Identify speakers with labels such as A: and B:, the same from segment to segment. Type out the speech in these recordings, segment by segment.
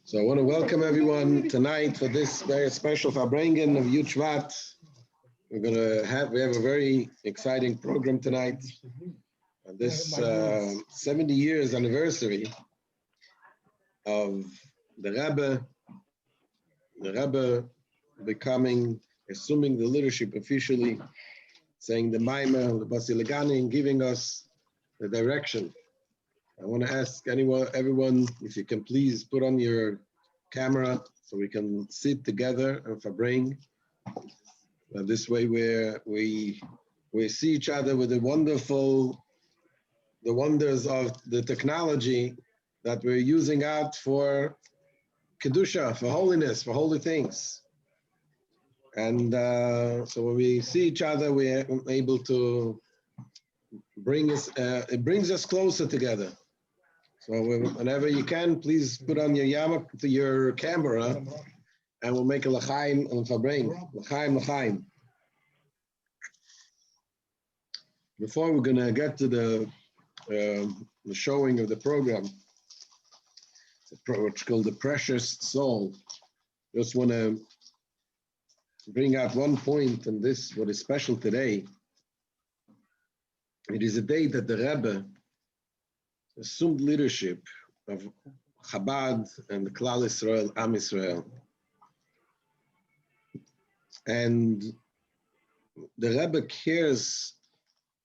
A: So I want to welcome everyone tonight for this very special Farbrengen of Shvat. We have a very exciting program tonight. On this 70 years anniversary of the Rebbe assuming the leadership officially, saying the Maimah, the Basiligani, giving us the direction. I want to ask everyone, if you can please put on your camera so we can sit together and Farbrengen. This way we see each other with the wonders of the technology that we're using out for Kedusha, for holiness, for holy things. And so when we see each other, we're able to it brings us closer together. So whenever you can, please put on your camera, and we'll make a l'chaim and Farbrengen. L'chaim. Before we're going to get to the showing of the program, it's called The Precious Soul. Just want to bring out one point on this, what is special today. It is a day that the Rebbe assumed leadership of Chabad and the Klal Yisrael, Am Yisrael. And the Rebbe cares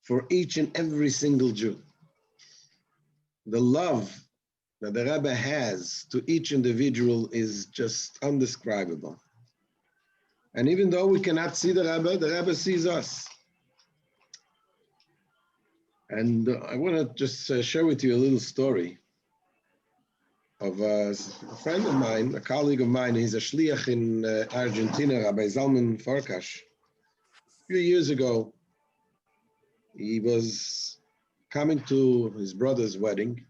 A: for each and every single Jew. The love that the Rebbe has to each individual is just indescribable. And even though we cannot see the Rebbe sees us. And I want to just share with you a little story of a friend of mine, a colleague of mine. He's a shliach in Argentina, Rabbi Zalman Farkash. A few years ago, he was coming to his brother's wedding.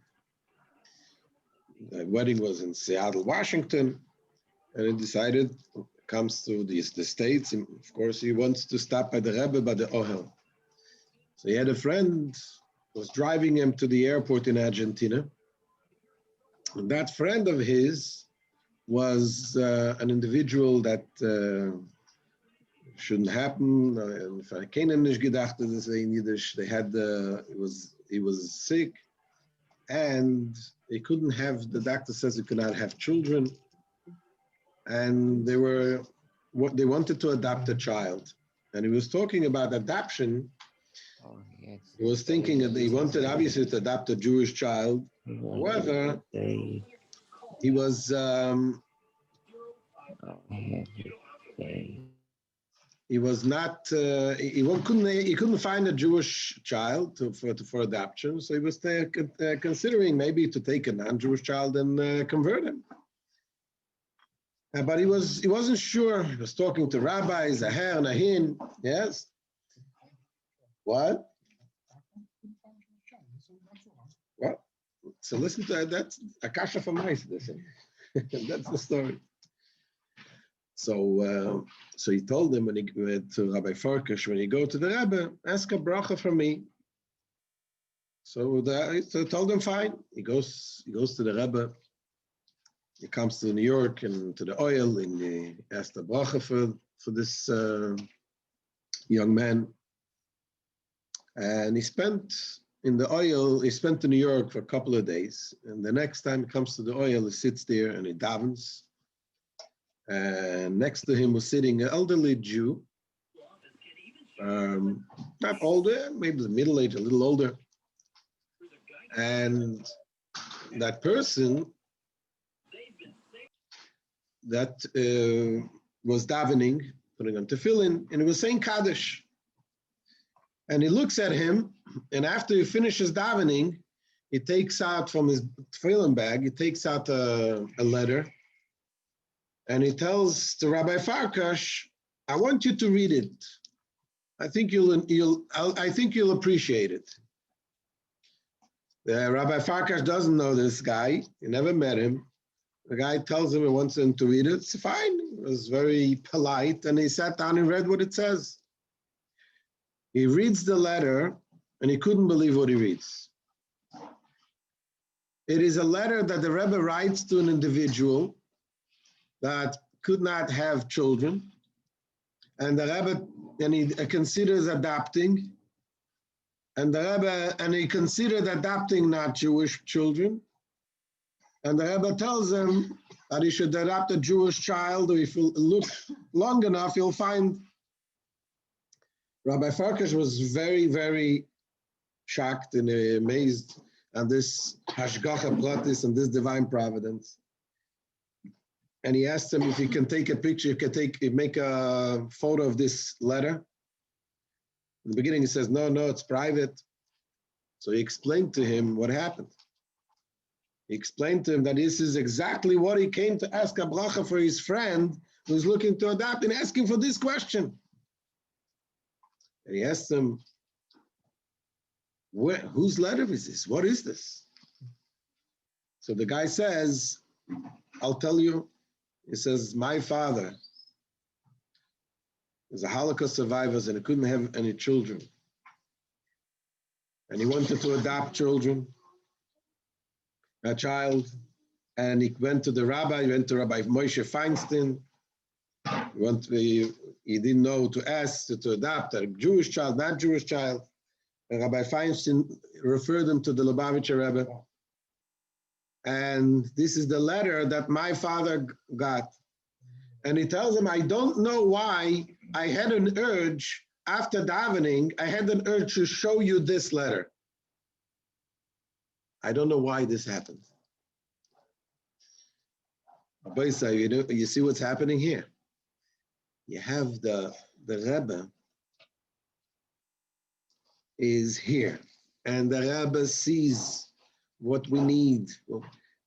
A: The wedding was in Seattle, Washington, and he decided, comes to the States, and of course he wants to stop by the Rebbe, by the Ohel. So he had a friend who was driving him to the airport in Argentina. And that friend of his was an individual that shouldn't happen. He was sick, and he couldn't have, the doctor says he could not have children. And they wanted to adopt a child. And he was talking about adoption. He was thinking that he wanted obviously to adopt a Jewish child. However, he was not he couldn't find a Jewish child for adoption, so he was considering maybe to take a non-Jewish child and convert him. But he wasn't sure. He was talking to rabbis, Aher, Nahin. Yes. What? What? So listen to that. That's Akasha from mice. That's the story. So he told him to Rabbi Farkash, when you go to the Rebbe, ask a bracha from me. So he told him fine. He goes to the Rebbe. He comes to New York and to the oil, and he asked a bracha for this young man. And he spent in New York for a couple of days. And the next time he comes to the oil, he sits there and he davens. And next to him was sitting an elderly Jew, not older, maybe the middle age, a little older. And that person that was davening, putting on tefillin, and he was saying Kaddish. And he looks at him, and after he finishes davening, he takes out from his tefillin bag, he takes out a letter, and he tells to Rabbi Farkash, I want you to read it. I think you'll appreciate it. Rabbi Farkash doesn't know this guy. He never met him. The guy tells him he wants him to read it. It's fine. He was very polite, and he sat down and read what it says. He reads the letter, and he couldn't believe what he reads. It is a letter that the Rebbe writes to an individual that could not have children, and the Rebbe, and he considers adopting, and the Rebbe, and he considered adopting not Jewish children, and the Rebbe tells him that he should adopt a Jewish child, or if you look long enough, you'll find. Rabbi Farkash was very, very shocked and amazed at this hashgacha pratis and this divine providence. And he asked him if he can take a picture, make a photo of this letter. In the beginning, he says, no, it's private. So he explained to him what happened. He explained to him that this is exactly what he came to ask a bracha for his friend who's looking to adopt, and asking for this question. And he asked him, whose letter is this? What is this? So the guy says, I'll tell you. He says, my father was a Holocaust survivor and he couldn't have any children. And he wanted to adopt a child. And he went to the rabbi, he went to Rabbi Moshe Feinstein. He didn't know to ask to adopt a Jewish child, not Jewish child. And Rabbi Feinstein referred him to the Lubavitcher Rebbe. And this is the letter that my father got. And he tells him, I don't know why I had an urge after davening, I had an urge to show you this letter. I don't know why this happened. You see what's happening here? You have the Rebbe is here, and the Rebbe sees what we need.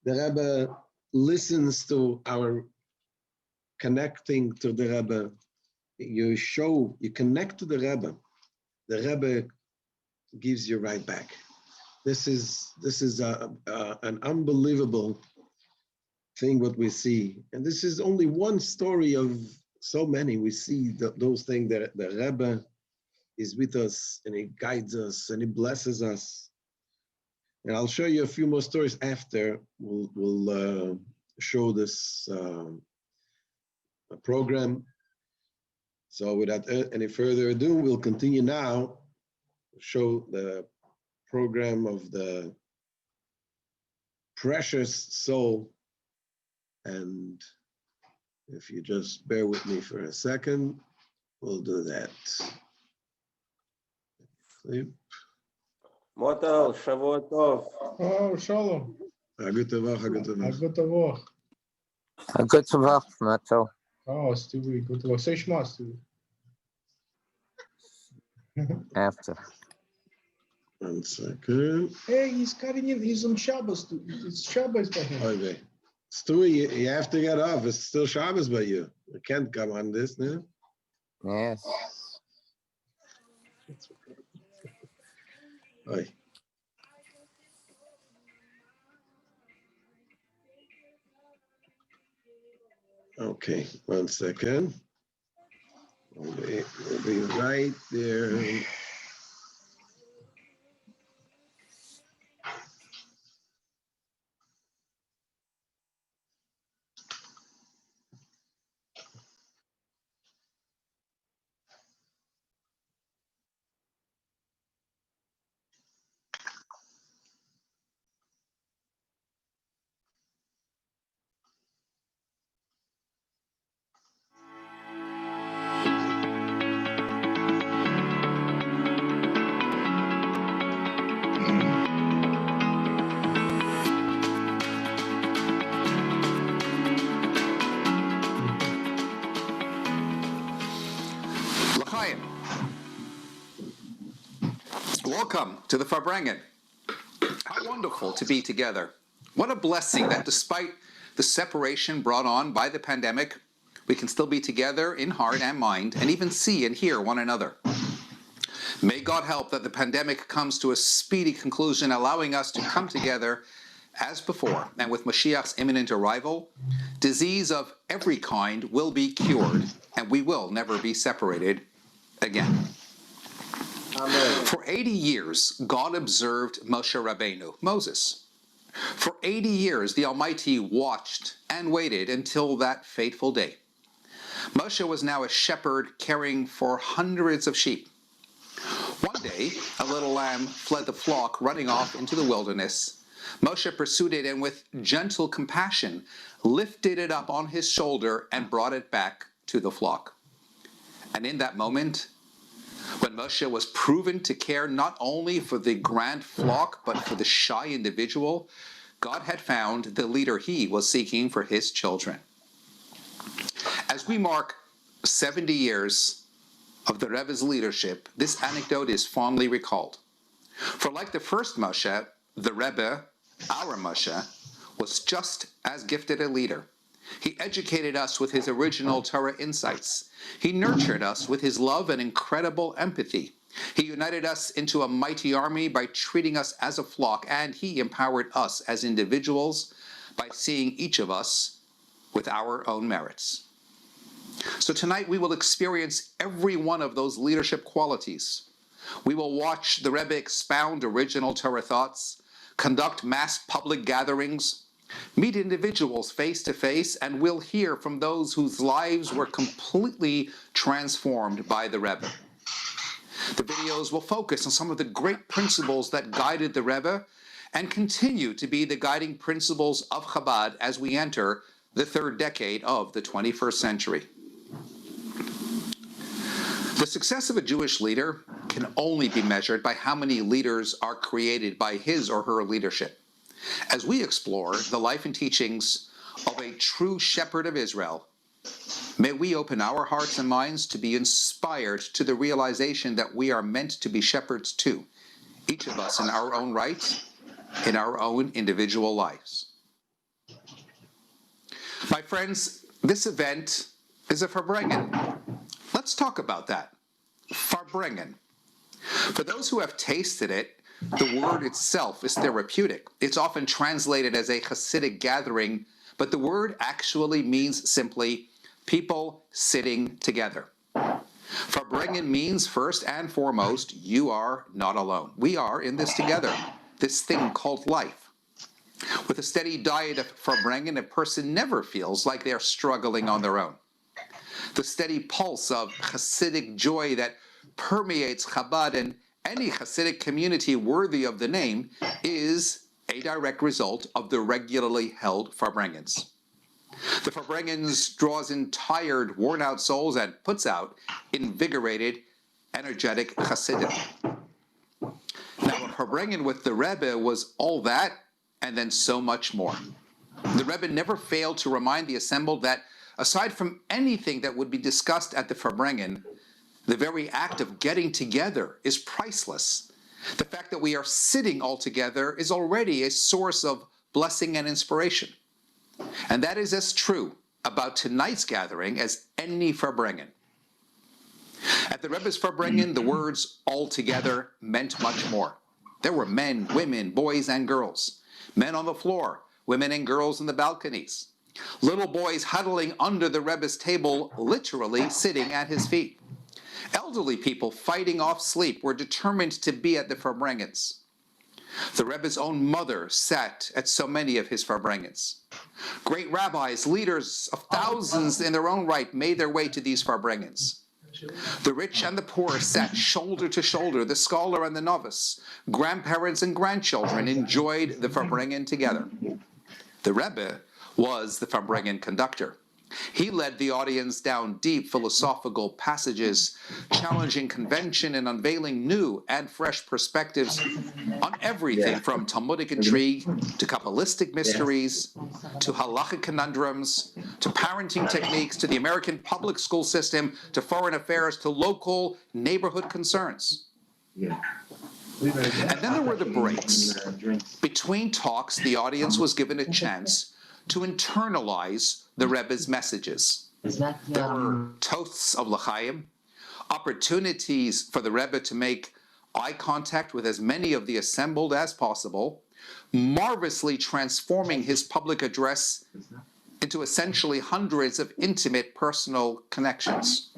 A: The Rebbe listens to our connecting to the Rebbe. You connect to the Rebbe gives you right back. This is an unbelievable thing what we see. And this is only one story of so many. We see those things that the Rebbe is with us and he guides us and he blesses us. And I'll show you a few more stories after we'll show this program. So without any further ado, we'll continue now, show the program of the precious soul. And if you just bear with me for a second, we'll do that. Clip.
B: Motel, Shavuot Tov.
C: Oh, Shalom.
A: Good to work.
C: Good to work.
B: Good to work, Motel.
C: Oh, Stewie, good to work. Say Shema, Stewie.
B: After.
A: 1 second.
C: Hey, he's cutting in. He's on Shabbos. It's Shabbos by him.
A: Okay. Stewie, you have to get off. It's still Shabbos by you. You can't come on this now.
B: Yes.
A: Oi. Okay, 1 second. We'll be right there.
D: Welcome to the Farbrengen. How wonderful to be together. What a blessing that despite the separation brought on by the pandemic, we can still be together in heart and mind and even see and hear one another. May God help that the pandemic comes to a speedy conclusion, allowing us to come together as before. And with Mashiach's imminent arrival, disease of every kind will be cured and we will never be separated again.
A: Amen.
D: For 80 years, God observed Moshe Rabbeinu, Moses. For 80 years, the Almighty watched and waited until that fateful day. Moshe was now a shepherd caring for hundreds of sheep. One day, a little lamb fled the flock, running off into the wilderness. Moshe pursued it and with gentle compassion lifted it up on his shoulder and brought it back to the flock. And in that moment, when Moshe was proven to care not only for the grand flock, but for the shy individual, God had found the leader he was seeking for his children. As we mark 70 years of the Rebbe's leadership, this anecdote is fondly recalled. For like the first Moshe, the Rebbe, our Moshe, was just as gifted a leader. He educated us with his original Torah insights. He nurtured us with his love and incredible empathy. He united us into a mighty army by treating us as a flock, and he empowered us as individuals by seeing each of us with our own merits. So tonight we will experience every one of those leadership qualities. We will watch the Rebbe expound original Torah thoughts, conduct mass public gatherings, meet individuals face to face, and we'll hear from those whose lives were completely transformed by the Rebbe. The videos will focus on some of the great principles that guided the Rebbe and continue to be the guiding principles of Chabad as we enter the third decade of the 21st century. The success of a Jewish leader can only be measured by how many leaders are created by his or her leadership. As we explore the life and teachings of a true shepherd of Israel, may we open our hearts and minds to be inspired to the realization that we are meant to be shepherds too, each of us in our own right, in our own individual lives. My friends, this event is a Farbrengen. Let's talk about that. Farbrengen. For those who have tasted it, the word itself is therapeutic. It's often translated as a Hasidic gathering, but the word actually means simply people sitting together. Farbrengen means, first and foremost, you are not alone. We are in this together, this thing called life. With a steady diet of Farbrengen, a person never feels like they're struggling on their own. The steady pulse of Hasidic joy that permeates Chabad and any Hasidic community worthy of the name is a direct result of the regularly held Farbrengens. The Farbrengens draws in tired, worn-out souls and puts out invigorated, energetic Hasidim. Now, a Farbrengen with the Rebbe was all that and then so much more. The Rebbe never failed to remind the assembled that aside from anything that would be discussed at the Farbrengen, the very act of getting together is priceless. The fact that we are sitting all together is already a source of blessing and inspiration. And that is as true about tonight's gathering as any Farbrengen. At the Rebbe's Farbrengen, the words all together meant much more. There were men, women, boys, and girls. Men on the floor, women and girls in the balconies. Little boys huddling under the Rebbe's table, literally sitting at his feet. Elderly people fighting off sleep were determined to be at the Farbrengens. The Rebbe's own mother sat at so many of his Farbrengens. Great rabbis, leaders of thousands in their own right, made their way to these Farbrengens. The rich and the poor sat shoulder to shoulder, the scholar and the novice. Grandparents and grandchildren enjoyed the Farbrengen together. The Rebbe was the Farbrengen conductor. He led the audience down deep philosophical passages, challenging convention and unveiling new and fresh perspectives on everything from Talmudic intrigue to Kabbalistic mysteries, to halachic conundrums, to parenting techniques, to the American public school system, to foreign affairs, to local neighborhood concerns. And then there were the breaks. Between talks, the audience was given a chance to internalize the Rebbe's messages. There were toasts of l'chaim, opportunities for the Rebbe to make eye contact with as many of the assembled as possible, marvelously transforming his public address into essentially hundreds of intimate personal connections.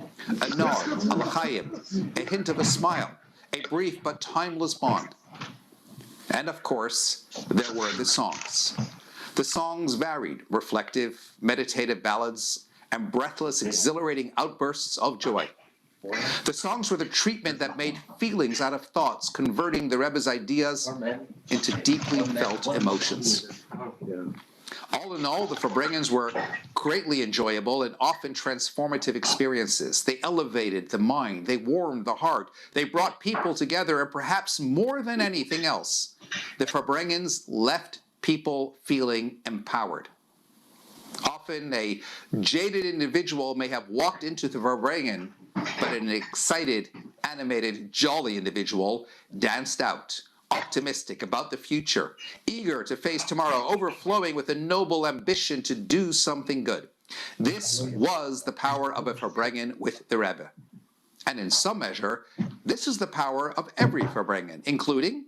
D: A nod, a l'chaim, a hint of a smile, a brief but timeless bond. And of course, there were the songs. The songs varied, reflective, meditative ballads, and breathless, exhilarating outbursts of joy. The songs were the treatment that made feelings out of thoughts, converting the Rebbe's ideas into deeply felt emotions. All in all, the Farbrengens were greatly enjoyable and often transformative experiences. They elevated the mind, they warmed the heart, they brought people together, and perhaps more than anything else, the Farbrengens left people feeling empowered. Often a jaded individual may have walked into the Farbrengen, but an excited, animated, jolly individual danced out, optimistic about the future, eager to face tomorrow, overflowing with a noble ambition to do something good. This was the power of a Farbrengen with the Rebbe. And in some measure, this is the power of every Farbrengen, including,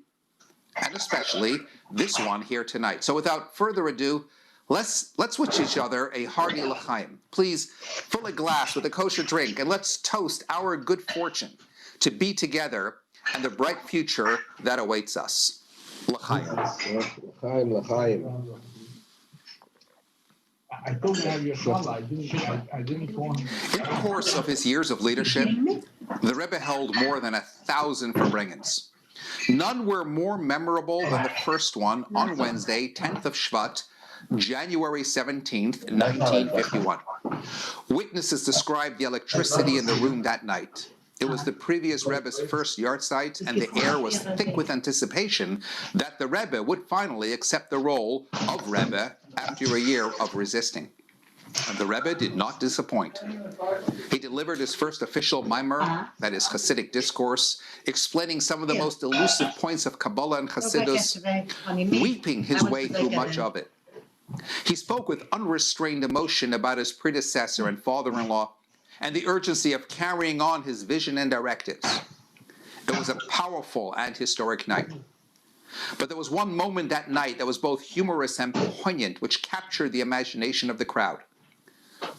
D: and especially, this one here tonight. So without further ado, let's wish each other a hearty l'chaim. Please fill a glass with a kosher drink, and let's toast our good fortune to be together and the bright future that awaits us. L'chaim.
A: L'chaim, l'chaim.
C: I told you I have your challah. I didn't want.
D: In the course of his years of leadership, the Rebbe held more than 1,000 Farbrengens. None were more memorable than the first one on Wednesday, 10th of Shvat, January 17th, 1951. Witnesses described the electricity in the room that night. It was the previous Rebbe's first yahrzeit, and the air was thick with anticipation that the Rebbe would finally accept the role of Rebbe after a year of resisting. And the Rebbe did not disappoint. He delivered his first official mimer, that is Hasidic discourse, explaining some of the most elusive points of Kabbalah and Hasidus, weeping his way through much of it. He spoke with unrestrained emotion about his predecessor and father-in-law, and the urgency of carrying on his vision and directives. It was a powerful and historic night. But there was one moment that night that was both humorous and poignant, which captured the imagination of the crowd.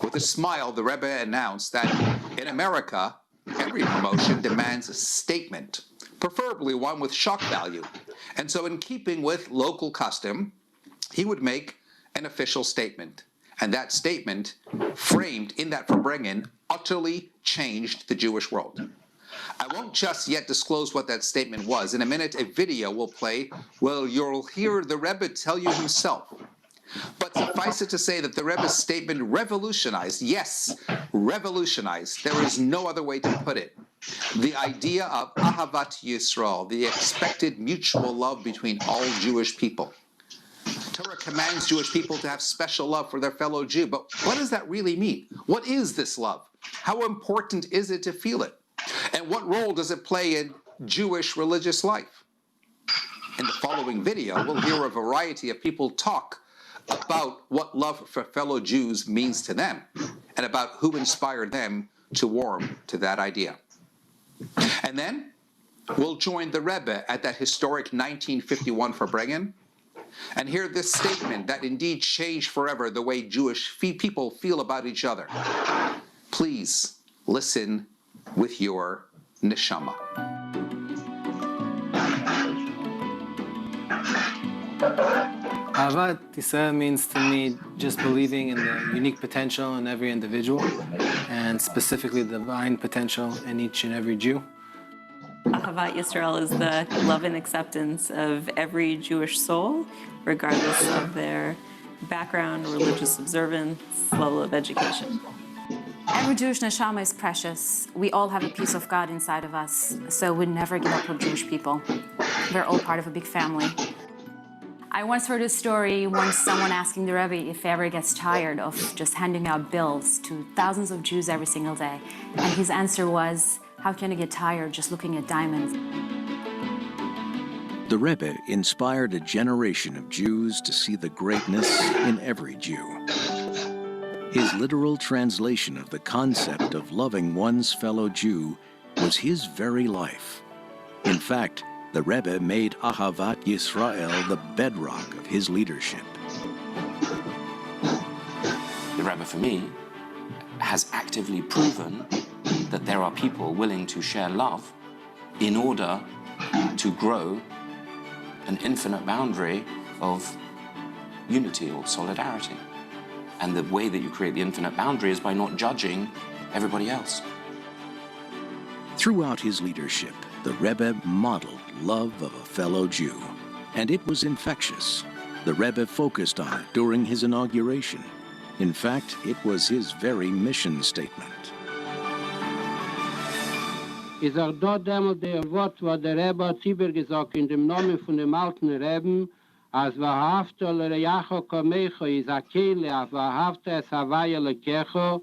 D: With a smile, the Rebbe announced that in America, every promotion demands a statement, preferably one with shock value. And so in keeping with local custom, he would make an official statement. And that statement, framed in that Farbrengen, utterly changed the Jewish world. I won't just yet disclose what that statement was. In a minute, a video will play where you'll hear the Rebbe tell you himself. But suffice it to say that the Rebbe's statement revolutionized, yes, revolutionized, there is no other way to put it, the idea of Ahavat Yisrael, the expected mutual love between all Jewish people. Torah commands Jewish people to have special love for their fellow Jew, but what does that really mean? What is this love? How important is it to feel it? And what role does it play in Jewish religious life? In the following video, we'll hear a variety of people talk about what love for fellow Jews means to them, and about who inspired them to warm to that idea. And then, we'll join the Rebbe at that historic 1951 Farbrengen, and hear this statement that indeed changed forever the way Jewish people feel about each other. Please listen with your neshama.
E: Ahavat Yisrael means to me just believing in the unique potential in every individual, and specifically the divine potential in each and every Jew.
F: Ahavat Yisrael is the love and acceptance of every Jewish soul, regardless of their background, religious observance, level of education.
G: Every Jewish neshama is precious. We all have a piece of God inside of us, so we never give up on Jewish people. We're all part of a big family. I once heard a story, once someone asking the Rebbe if he ever gets tired of just handing out bills to thousands of Jews every single day. And his answer was, how can you get tired just looking at diamonds?
H: The Rebbe inspired a generation of Jews to see the greatness in every Jew. His literal translation of the concept of loving one's fellow Jew was his very life. In fact, the Rebbe made Ahavat Yisrael the bedrock of his leadership.
I: The Rebbe, for me, has actively proven that there are people willing to share love in order to grow an infinite boundary of unity or solidarity. And the way that you create the infinite boundary is by not judging everybody else.
H: Throughout his leadership, the Rebbe modeled love of a fellow Jew, and it was infectious. The Rebbe focused on it during his inauguration. In fact, it was his very mission statement.
J: Is dort damals der Wort, was der Rebbe hat übergesagt in dem Namen von dem alten Rebben, als wahrhafte Lerejacho Komecho is a Kehle, als wahrhafte es Hawaii Lekecho,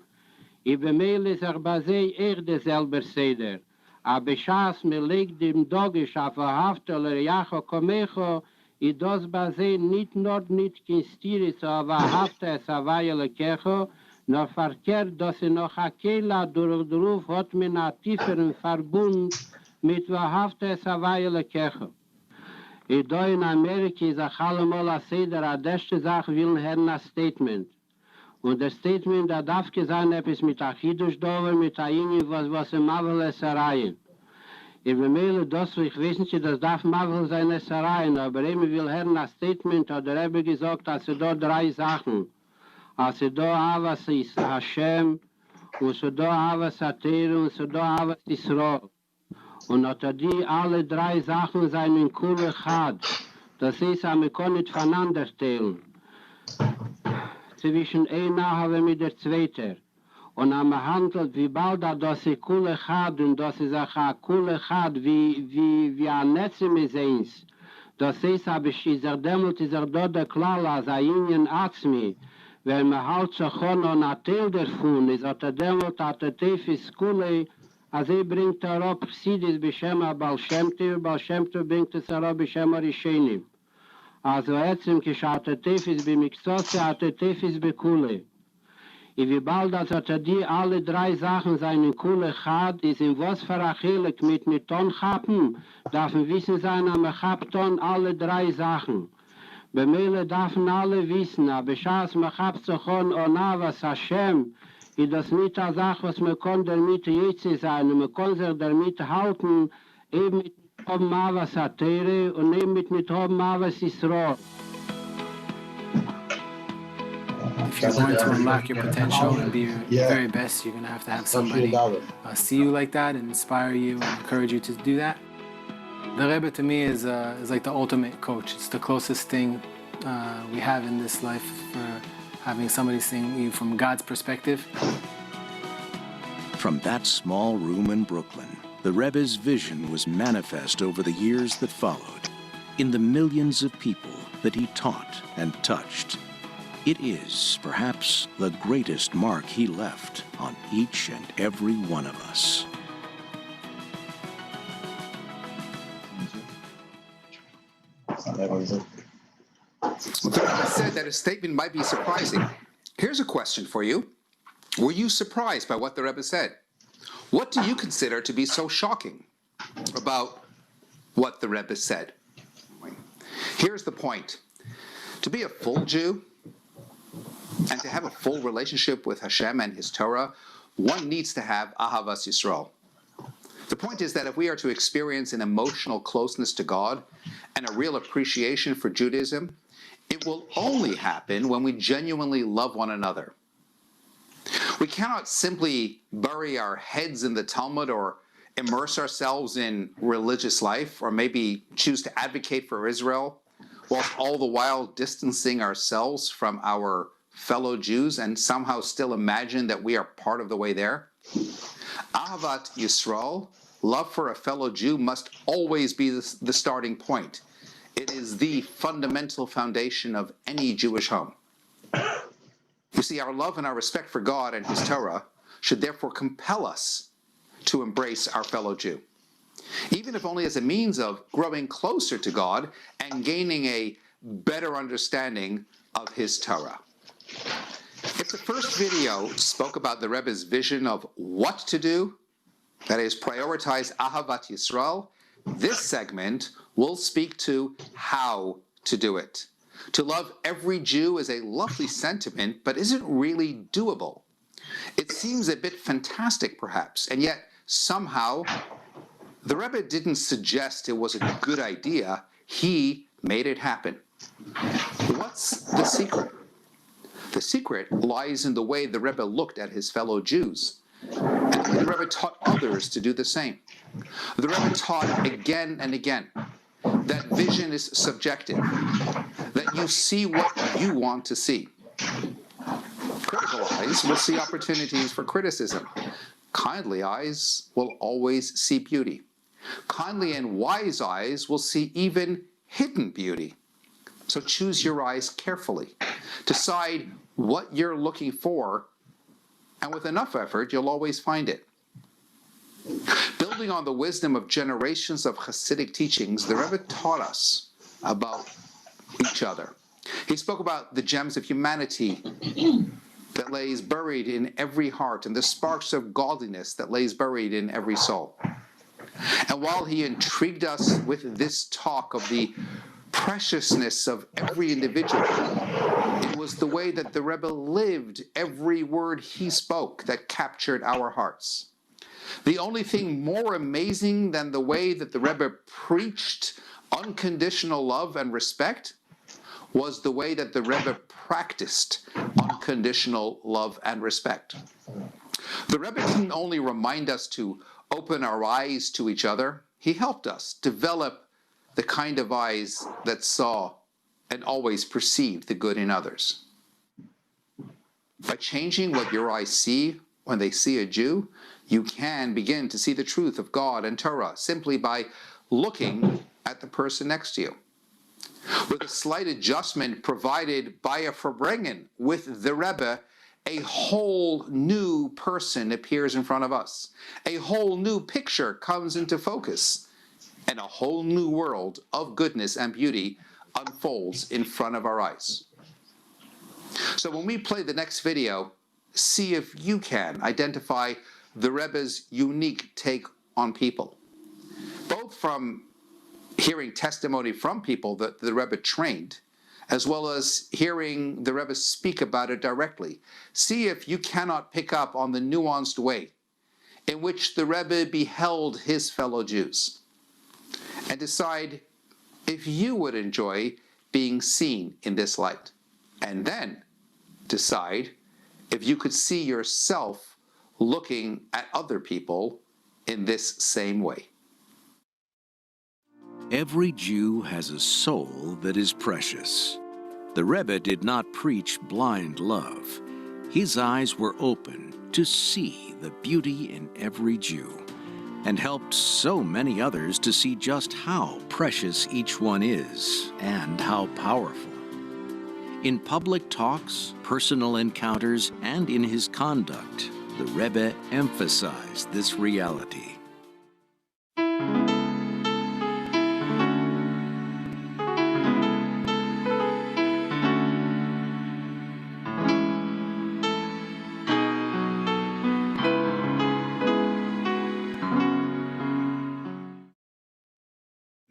J: I bemele is bazei derselber Seder. A beschas me legt dem Dogisch auf wahrhafte Lerejacho Komecho, I das bazei nicht kinstiri so a wahrhafte es Hawaii Lekecho, noch verkehrt, dass noch a Kehle durch den Ruf hat mit einer tieferen Verbund mit wahrhafte es Hawaii Lekecho. I da in Amerika is a allemal a Seder, a deschte Sache will hören a Statement. Und das Statement, da darf sein etwas mit a Chidush dover, mit a Inge, was im Mavel es erreihen. I bemele das, ich weiß nicht, das darf Mavel sein es erreihen, aber immer will hören a Statement, hat der Rebbe gesagt, dass da 3 Sachen. Als da Avas ist Hashem, und da Avas Ater, und da Avas Israel. Und hat die alle 3 Sachen sein in Kule Chad. Das ist, man kann nicht voneinander teilen. Zwischen einer mit der Zweite. Und man handelt, wie bald das ist Kule Chad, und das ist auch Kule Chad, wie ein Netz mit eins. Das ist, aber ist dämmelt, ist dort der Klall, als ein Ingen Atzmi. Wenn man halt so kann und ein Teil davon ist, hat dämmelt, hat der Tefis Kule, als bringt auf Chassidus B'Shem Baal Shem Tov bringt es auf B'Shem Rishonim. Also etzem kishat Tefis b'Miktsose hat Tefis b'Kule. I wie bald als hat die alle 3 Sachen seinen Kule Chad, ist in was für Achilek mit Ton chappen, darf man wissen sein, am Chapton alle 3 Sachen. Bemele darfen alle wissen, aber schaß man chabt so chon onavas Hashem, I das nicht eine Sache, was man kann damit jetzt sein, und man kann sich damit halten, eben mit Hoben Avas Atere und eben mit Hoben Avas Israel.
E: If you're going to unlock your potential and be your very best, you're going to have somebody see you like that and inspire you and encourage you to do that. The Rebbe to me is like the ultimate coach. It's the closest thing we have in this life for having somebody seeing you from God's perspective.
H: From that small room in Brooklyn, the Rebbe's vision was manifest over the years that followed, in the millions of people that he taught and touched. It is, perhaps, the greatest mark he left on each and every one of us.
D: The Rebbe said that his statement might be surprising. Here's a question for you. Were you surprised by what the Rebbe said? What do you consider to be so shocking about what the Rebbe said? Here's the point. To be a full Jew and to have a full relationship with Hashem and His Torah, one needs to have Ahavas Yisrael. The point is that if we are to experience an emotional closeness to God and a real appreciation for Judaism, it will only happen when we genuinely love one another. We cannot simply bury our heads in the Talmud or immerse ourselves in religious life or maybe choose to advocate for Israel, whilst all the while distancing ourselves from our fellow Jews and somehow still imagine that we are part of the way there. Ahavat Yisrael, love for a fellow Jew, must always be the starting point. It is the fundamental foundation of any Jewish home. You see, our love and our respect for God and His Torah should therefore compel us to embrace our fellow Jew, even if only as a means of growing closer to God and gaining a better understanding of His Torah. If the first video spoke about the Rebbe's vision of what to do, that is, prioritize Ahavat Yisrael, this segment will speak to how to do it. To love every Jew is a lovely sentiment, but is it really doable? It seems a bit fantastic, perhaps, and yet somehow the Rebbe didn't suggest it was a good idea. He made it happen. What's the secret? The secret lies in the way the Rebbe looked at his fellow Jews, and the Rebbe taught others to do the same. The Rebbe taught again and again that vision is subjective, that you see what you want to see. Critical eyes will see opportunities for criticism. Kindly eyes will always see beauty. Kindly and wise eyes will see even hidden beauty. So choose your eyes carefully. Decide what you're looking for, and with enough effort, you'll always find it. Building on the wisdom of generations of Hasidic teachings, the Rebbe taught us about each other. He spoke about the gems of humanity that lays buried in every heart and the sparks of godliness that lays buried in every soul. And while he intrigued us with this talk of the preciousness of every individual, it was the way that the Rebbe lived every word he spoke that captured our hearts. The only thing more amazing than the way that the Rebbe preached unconditional love and respect was the way that the Rebbe practiced unconditional love and respect. The Rebbe didn't only remind us to open our eyes to each other, he helped us develop the kind of eyes that saw and always perceived the good in others. By changing what your eyes see when they see a Jew, you can begin to see the truth of God and Torah simply by looking at the person next to you. With a slight adjustment provided by a Farbrengen with the Rebbe, a whole new person appears in front of us. A whole new picture comes into focus, and a whole new world of goodness and beauty unfolds in front of our eyes. So when we play the next video, see if you can identify the Rebbe's unique take on people, both from hearing testimony from people that the Rebbe trained, as well as hearing the Rebbe speak about it directly. See if you cannot pick up on the nuanced way in which the Rebbe beheld his fellow Jews, and decide if you would enjoy being seen in this light, and then decide if you could see yourself looking at other people in this same way.
H: Every Jew has a soul that is precious. The Rebbe did not preach blind love. His eyes were open to see the beauty in every Jew, and helped so many others to see just how precious each one is and how powerful. In public talks, personal encounters, and in his conduct, the Rebbe emphasized this reality.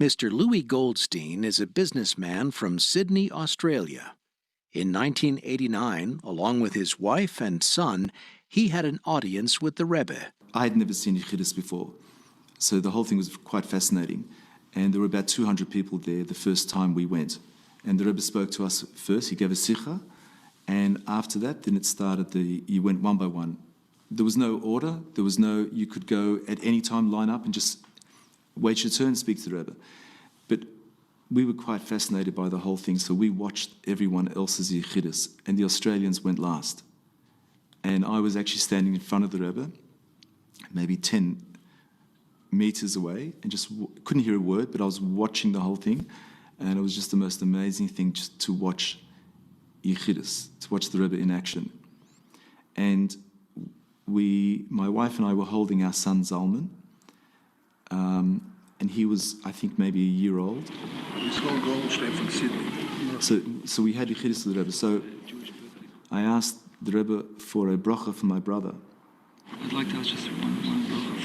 H: Mr. Louis Goldstein is a businessman from Sydney, Australia. In 1989, along with his wife and son, he had an audience with the Rebbe.
K: I had never seen Yechidus before, so the whole thing was quite fascinating. And there were about 200 people there the first time we went. And the Rebbe spoke to us first, he gave a sikha, and after that, then it started, you went one by one. There was no order, you could go at any time, line up and just wait your turn and speak to the Rebbe. But we were quite fascinated by the whole thing, so we watched everyone else's Yechidus, and the Australians went last. And I was actually standing in front of the Rebbe, maybe 10 meters away, and just couldn't hear a word, but I was watching the whole thing, and it was just the most amazing thing just to watch Yechidus, to watch the Rebbe in action. And my wife and I were holding our son Zalman, and he was, I think, maybe a year old. So we had Yechidus with the Rebbe. So I asked the Rebbe for a bracha for my brother.
L: I'd like to ask just one bracha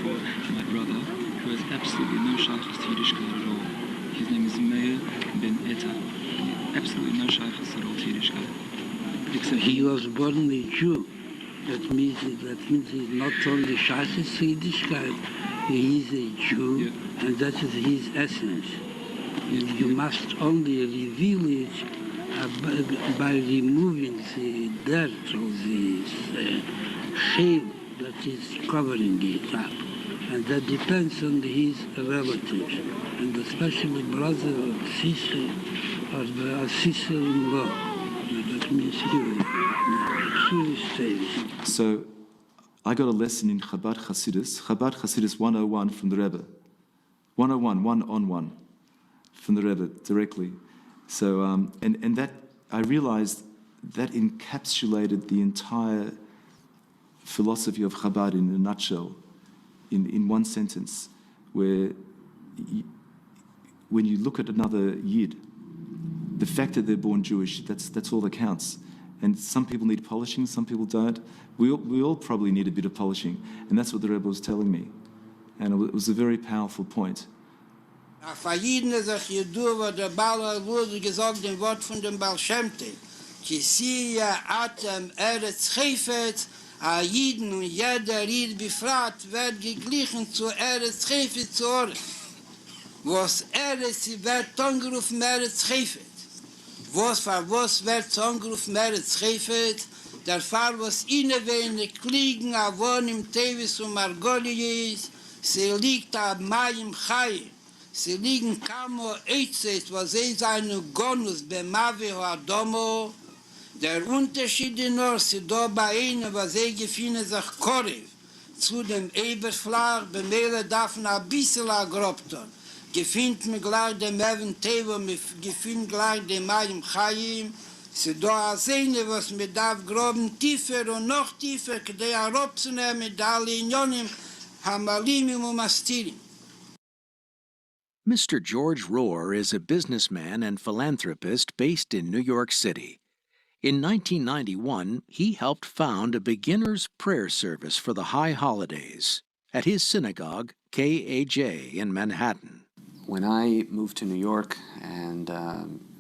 L: for my brother, who has absolutely no shaykhs to Yiddishkeit at all. His name is Meir ben Eta. Absolutely no shaykhs at all to Yiddishkeit.
M: He was born a Jew. That means he's not only shaykhs to Yiddishkeit. He is a Jew, and that is his essence. You must only reveal it by removing the dirt or the shale that is covering it up. And that depends on his relatives, and especially brother or sister or sister-in-law. That means you.
K: So I got a lesson in Chabad Hasidus 101 from the Rebbe. 101, one-on-one from the Rebbe directly. So, and that, I realized that encapsulated the entire philosophy of Chabad in a nutshell, in one sentence, where when you look at another Yid, the fact that they're born Jewish, that's all that counts. And some people need polishing, some people don't. We all probably need a bit of polishing, and that's what the Rebbe was telling me. And it was a very powerful point.
N: Verjeden sich Jedu, wo der Baal wurde gesagt, dem Wort von dem Baal Shemte. Kisiya Atem Eretz Chefetz, a Jiden und jeder Ried befragt, wird geglichen zu Eretz Chefetz zu Oren. Was Eretz wird angerufen Eretz Chefetz. Was wird angerufen Eretz Chefetz? Der Fall, was innewenig liegen, a Wohn im Tevis und Margolies, sie liegt ab Mai im Chai. Sie liegen kamo Eitzet, was sie seine Gonus bemavi ho Adomo. Der Unterschied in nur, sie da bei ihnen, was sie gefühlen sich Korev, zu dem Eberflach, bemele darf ein bisschen agrobton. Gefühlt mir gleich dem Even Tevo, gefühlt gleich dem Mayim Chayim. Sie da sehen, was mir darf groben tiefer und noch tiefer, die Arobzunehmen mit alle Unionen, Hamalimim und Mastirim.
H: Mr. George Rohr is a businessman and philanthropist based in New York City. In 1991, he helped found a beginner's prayer service for the high holidays at his synagogue, KAJ, in Manhattan.
I: When I moved to New York and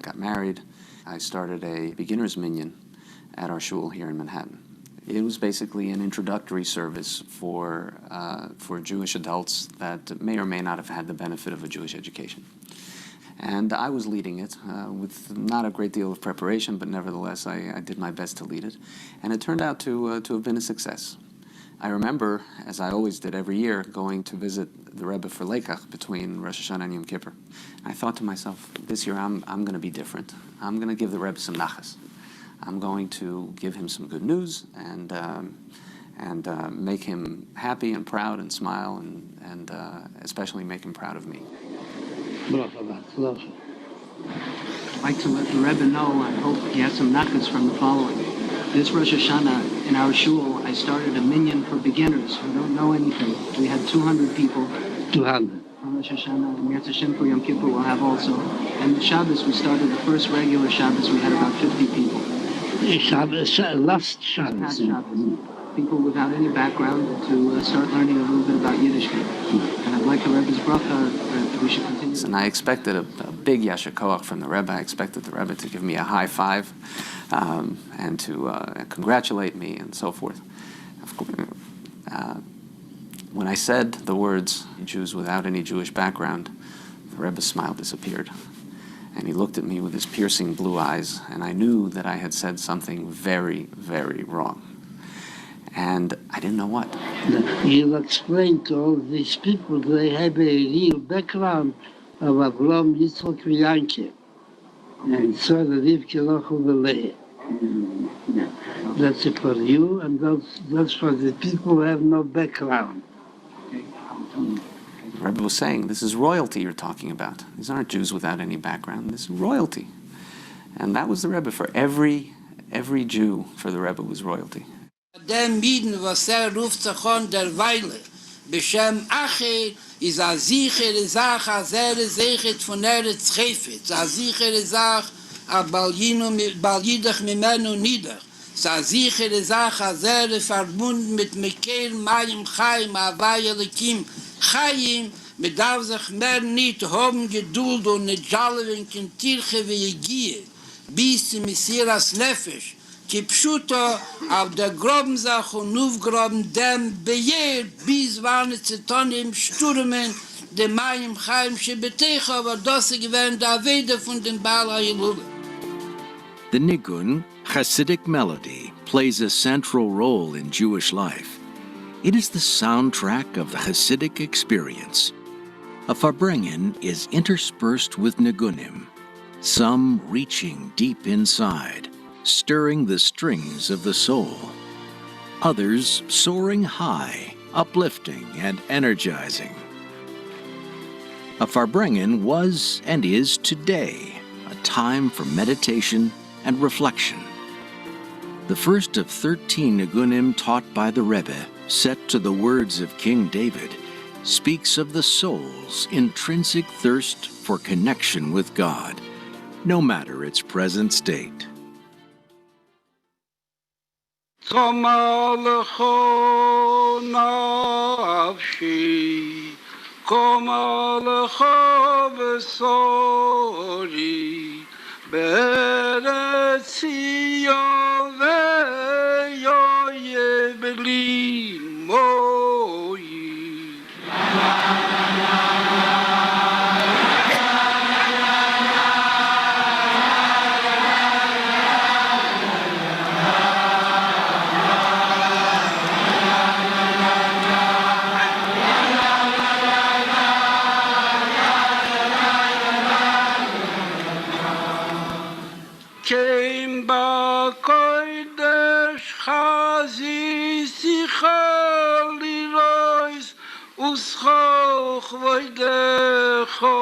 I: got married, I started a beginner's minyan at our shul here in Manhattan. It was basically an introductory service for Jewish adults that may or may not have had the benefit of a Jewish education. And I was leading it with not a great deal of preparation, but nevertheless I did my best to lead it. And it turned out to have been a success. I remember, as I always did every year, going to visit the Rebbe for Lekach between Rosh Hashanah and Yom Kippur. I thought to myself, this year I'm going to be different. I'm going to give the Rebbe some nachas. I'm going to give him some good news and make him happy and proud and smile and especially make him proud of me.
O: I'd like to let the Rebbe know, I hope he has some nachas from the following. This Rosh Hashanah in our shul, I started a minyan for beginners who don't know anything. We had 200 people. 200. On Rosh Hashanah, and Yetz Hashem for Yom Kippur we'll have also. And the Shabbos, we started the first regular Shabbos, we had about 50 people.
M: Shabbos, last Shabbos.
O: Past Shabbos. People without any background to start learning a little bit about Yiddishkeit. And I'd like the Rebbe's bracha that we should continue.
I: And I expected a big yasher koach from the Rebbe. I expected the Rebbe to give me a high five and to congratulate me and so forth. When I said the words, Jews without any Jewish background, the Rebbe's smile disappeared. And he looked at me with his piercing blue eyes, and I knew that I had said something very, very wrong. And I didn't know what.
M: He'll explain to all these people they have a real background of Avram, Yitzchak, and Yankee. And so the Rivke Lochel. That's it for you, and that's for the people who have no background.
I: The Rebbe was saying, this is royalty you're talking about. These aren't Jews without any background. This is royalty. And that was the Rebbe. For every Jew, for the Rebbe was royalty.
N: Dem Mieden, was ruft sich an der Weile, Beshem Acher, ist a sichere Sache, a sechet von Eretz Chefetz, a sichere Sache, a Baljidach mimenu nidach, a sichere Sache, a verbunden mit Mekel, Mayim Chaim, a Vayelikim Chaim, mit darf sich mehr nicht haben Geduld und nicht jallen in Tirche wie Gie, bis zum Messias Nefesh, Kipschuto auf der Grobensach und Nufgroben dem Bejer, bis waren Zetonim Stürmen, dem Mayim Chaim Shebetecha, aber das gewähnt der Wede von den Baal HaYilule.
H: The nigun, Hasidic melody, plays a central role in Jewish life. It is the soundtrack of the Hasidic experience. A Farbrengen is interspersed with nigunim, some reaching deep inside, stirring the strings of the soul. Others soaring high, uplifting and energizing. A Farbrengen was and is today a time for meditation and reflection. The first of 13 nigunim taught by the Rebbe, set to the words of King David, speaks of the soul's intrinsic thirst for connection with God, no matter its present state.
J: Tzoma lecho nafshi, koma lecho besori, be'eretz Tzion ve'yoye b'li moyi. Came back kodesh chazi sichali rois uschoch voidecho.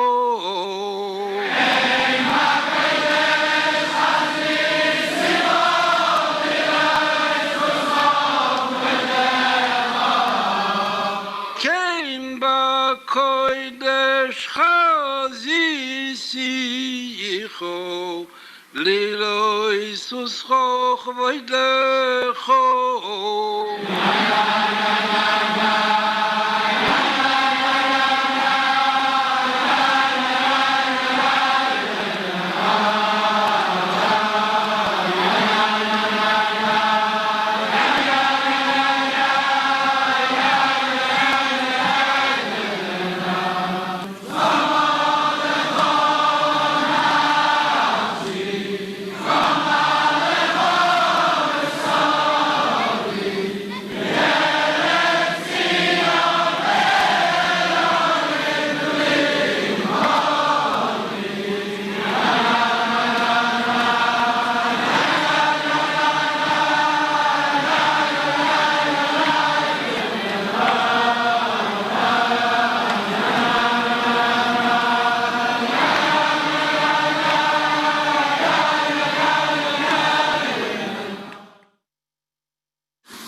J: Came back kodesh chazi sichali rois uschoch voidecho. Came back kodesh chazi sichali Lilo Isus choch voidecho.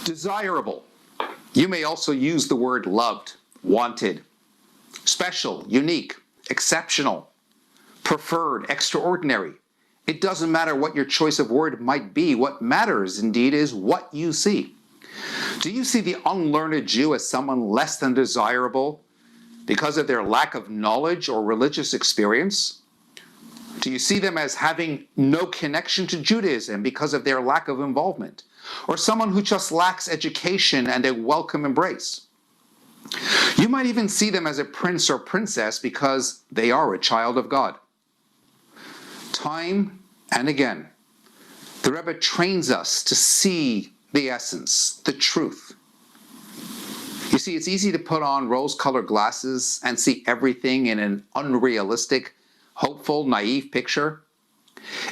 D: Desirable. You may also use the word loved, wanted, special, unique, exceptional, preferred, extraordinary. It doesn't matter what your choice of word might be. What matters, indeed, is what you see. Do you see the unlearned Jew as someone less than desirable because of their lack of knowledge or religious experience? Do you see them as having no connection to Judaism because of their lack of involvement? Or someone who just lacks education and a welcome embrace? You might even see them as a prince or princess because they are a child of God. Time and again, the Rebbe trains us to see the essence, the truth. You see, it's easy to put on rose-colored glasses and see everything in an unrealistic, hopeful, naive picture.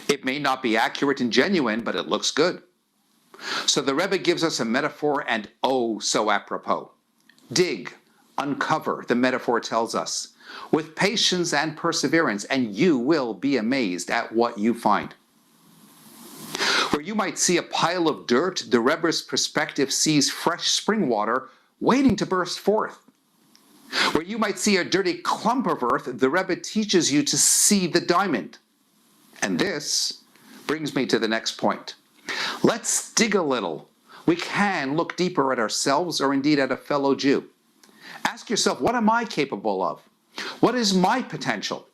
D: It may not be accurate and genuine, but it looks good. So the Rebbe gives us a metaphor, and oh, so apropos. Dig, uncover, the metaphor tells us, with patience and perseverance, and you will be amazed at what you find. Where you might see a pile of dirt, the Rebbe's perspective sees fresh spring water waiting to burst forth. Where you might see a dirty clump of earth, the Rebbe teaches you to see the diamond. And this brings me to the next point. Let's dig a little. We can look deeper at ourselves or indeed at a fellow Jew. Ask yourself, what am I capable of? What is my potential?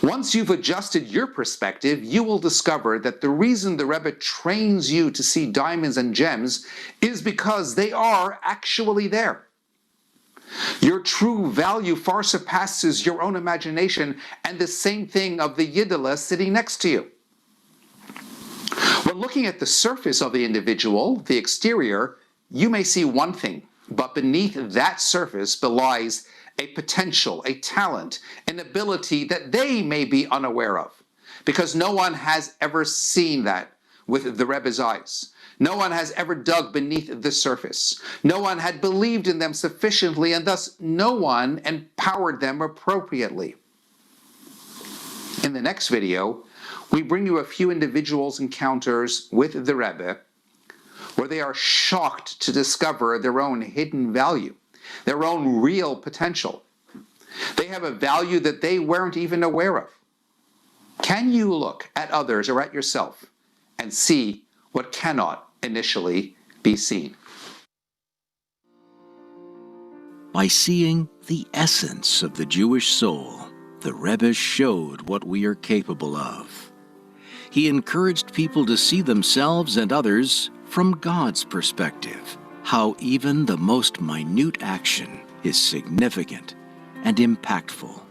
D: Once you've adjusted your perspective, you will discover that the reason the Rebbe trains you to see diamonds and gems is because they are actually there. Your true value far surpasses your own imagination, and the same thing of the Yiddilah sitting next to you. When looking at the surface of the individual, the exterior, you may see one thing, but beneath that surface belies a potential, a talent, an ability that they may be unaware of, because no one has ever seen that with the Rebbe's eyes. No one has ever dug beneath the surface. No one had believed in them sufficiently, and thus no one empowered them appropriately. In the next video, we bring you a few individuals' encounters with the Rebbe where they are shocked to discover their own hidden value, their own real potential. They have a value that they weren't even aware of. Can you look at others or at yourself and see what cannot initially be seen?
H: By seeing the essence of the Jewish soul, the Rebbe showed what we are capable of. He encouraged people to see themselves and others from God's perspective, how even the most minute action is significant and impactful.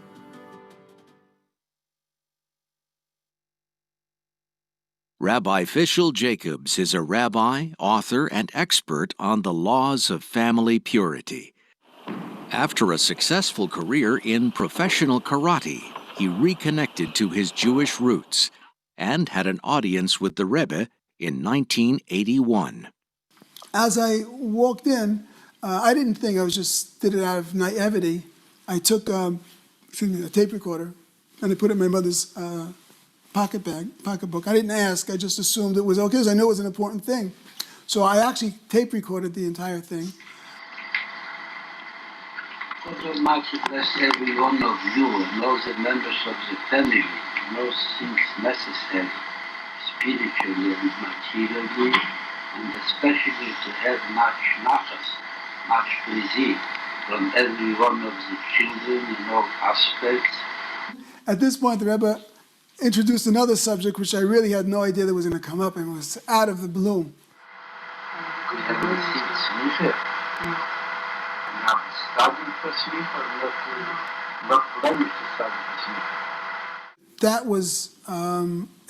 H: Rabbi Fishel Jacobs is a rabbi, author, and expert on the laws of family purity. After a successful career in professional karate, he reconnected to his Jewish roots and had an audience with the Rebbe in 1981.
C: As I walked in, I didn't think, I just did it out of naivety. I took a tape recorder and I put it in my mother's pocketbook. I didn't ask, I just assumed it was okay because I knew it was an important thing. So I actually tape recorded the entire thing.
M: God Almighty bless every one of you and all the members of the family, and all things necessary, spiritually and materially, and especially to have much nachas, much pleasure from every one of the children in all aspects.
C: At this point, the Rebbe introduced another subject which I really had no idea that was going to come up, and was out of the blue.
M: We have received smicha. Now studying for smicha, not planning to study for smicha.
C: That was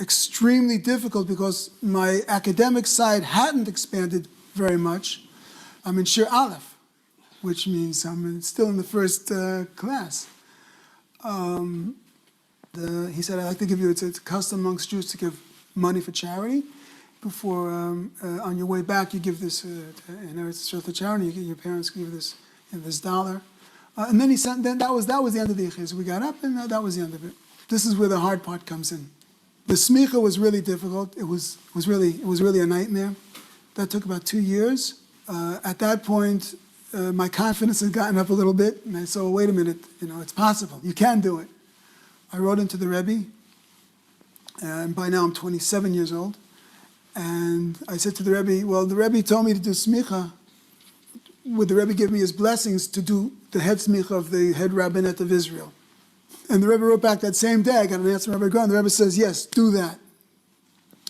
C: extremely difficult because my academic side hadn't expanded very much. I'm in Shir Aleph, which means I'm still in the first class. He said, I'd like to give you, it's a custom amongst Jews to give money for charity. Before, on your way back, you give this in Eretz Yisrael to charity, your parents give this $1. And then he sent, then that was the end of the Yichus. We got up and that was the end of it. This is where the hard part comes in. The smicha was really difficult. It was really a nightmare. That took about 2 years. At that point, my confidence had gotten up a little bit, and I said, well, wait a minute, it's possible. You can do it. I wrote into the Rebbe, and by now I'm 27 years old. And I said to the Rebbe, well, the Rebbe told me to do smicha. Would the Rebbe give me his blessings to do the head smicha of the head rabbinate of Israel? And the Rebbe wrote back that same day. I got an answer from Rebbe Gon. The Rebbe says, yes, do that.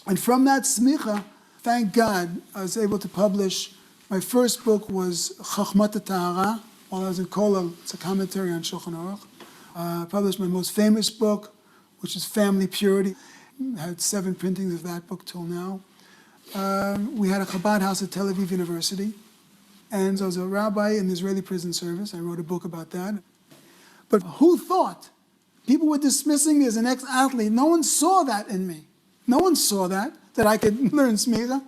C: And from that smicha, thank God, I was able to publish. My first book was Chachmat Tahara, while I was in Kollel. It's a commentary on Shulchan Aruch. I published my most famous book, which is Family Purity. I had 7 printings of that book till now. We had a Chabad house at Tel Aviv University. And so I was a rabbi in the Israeli prison service. I wrote a book about that. But who thought? People were dismissing me as an ex-athlete. No one saw that in me. No one saw that I could learn smicha.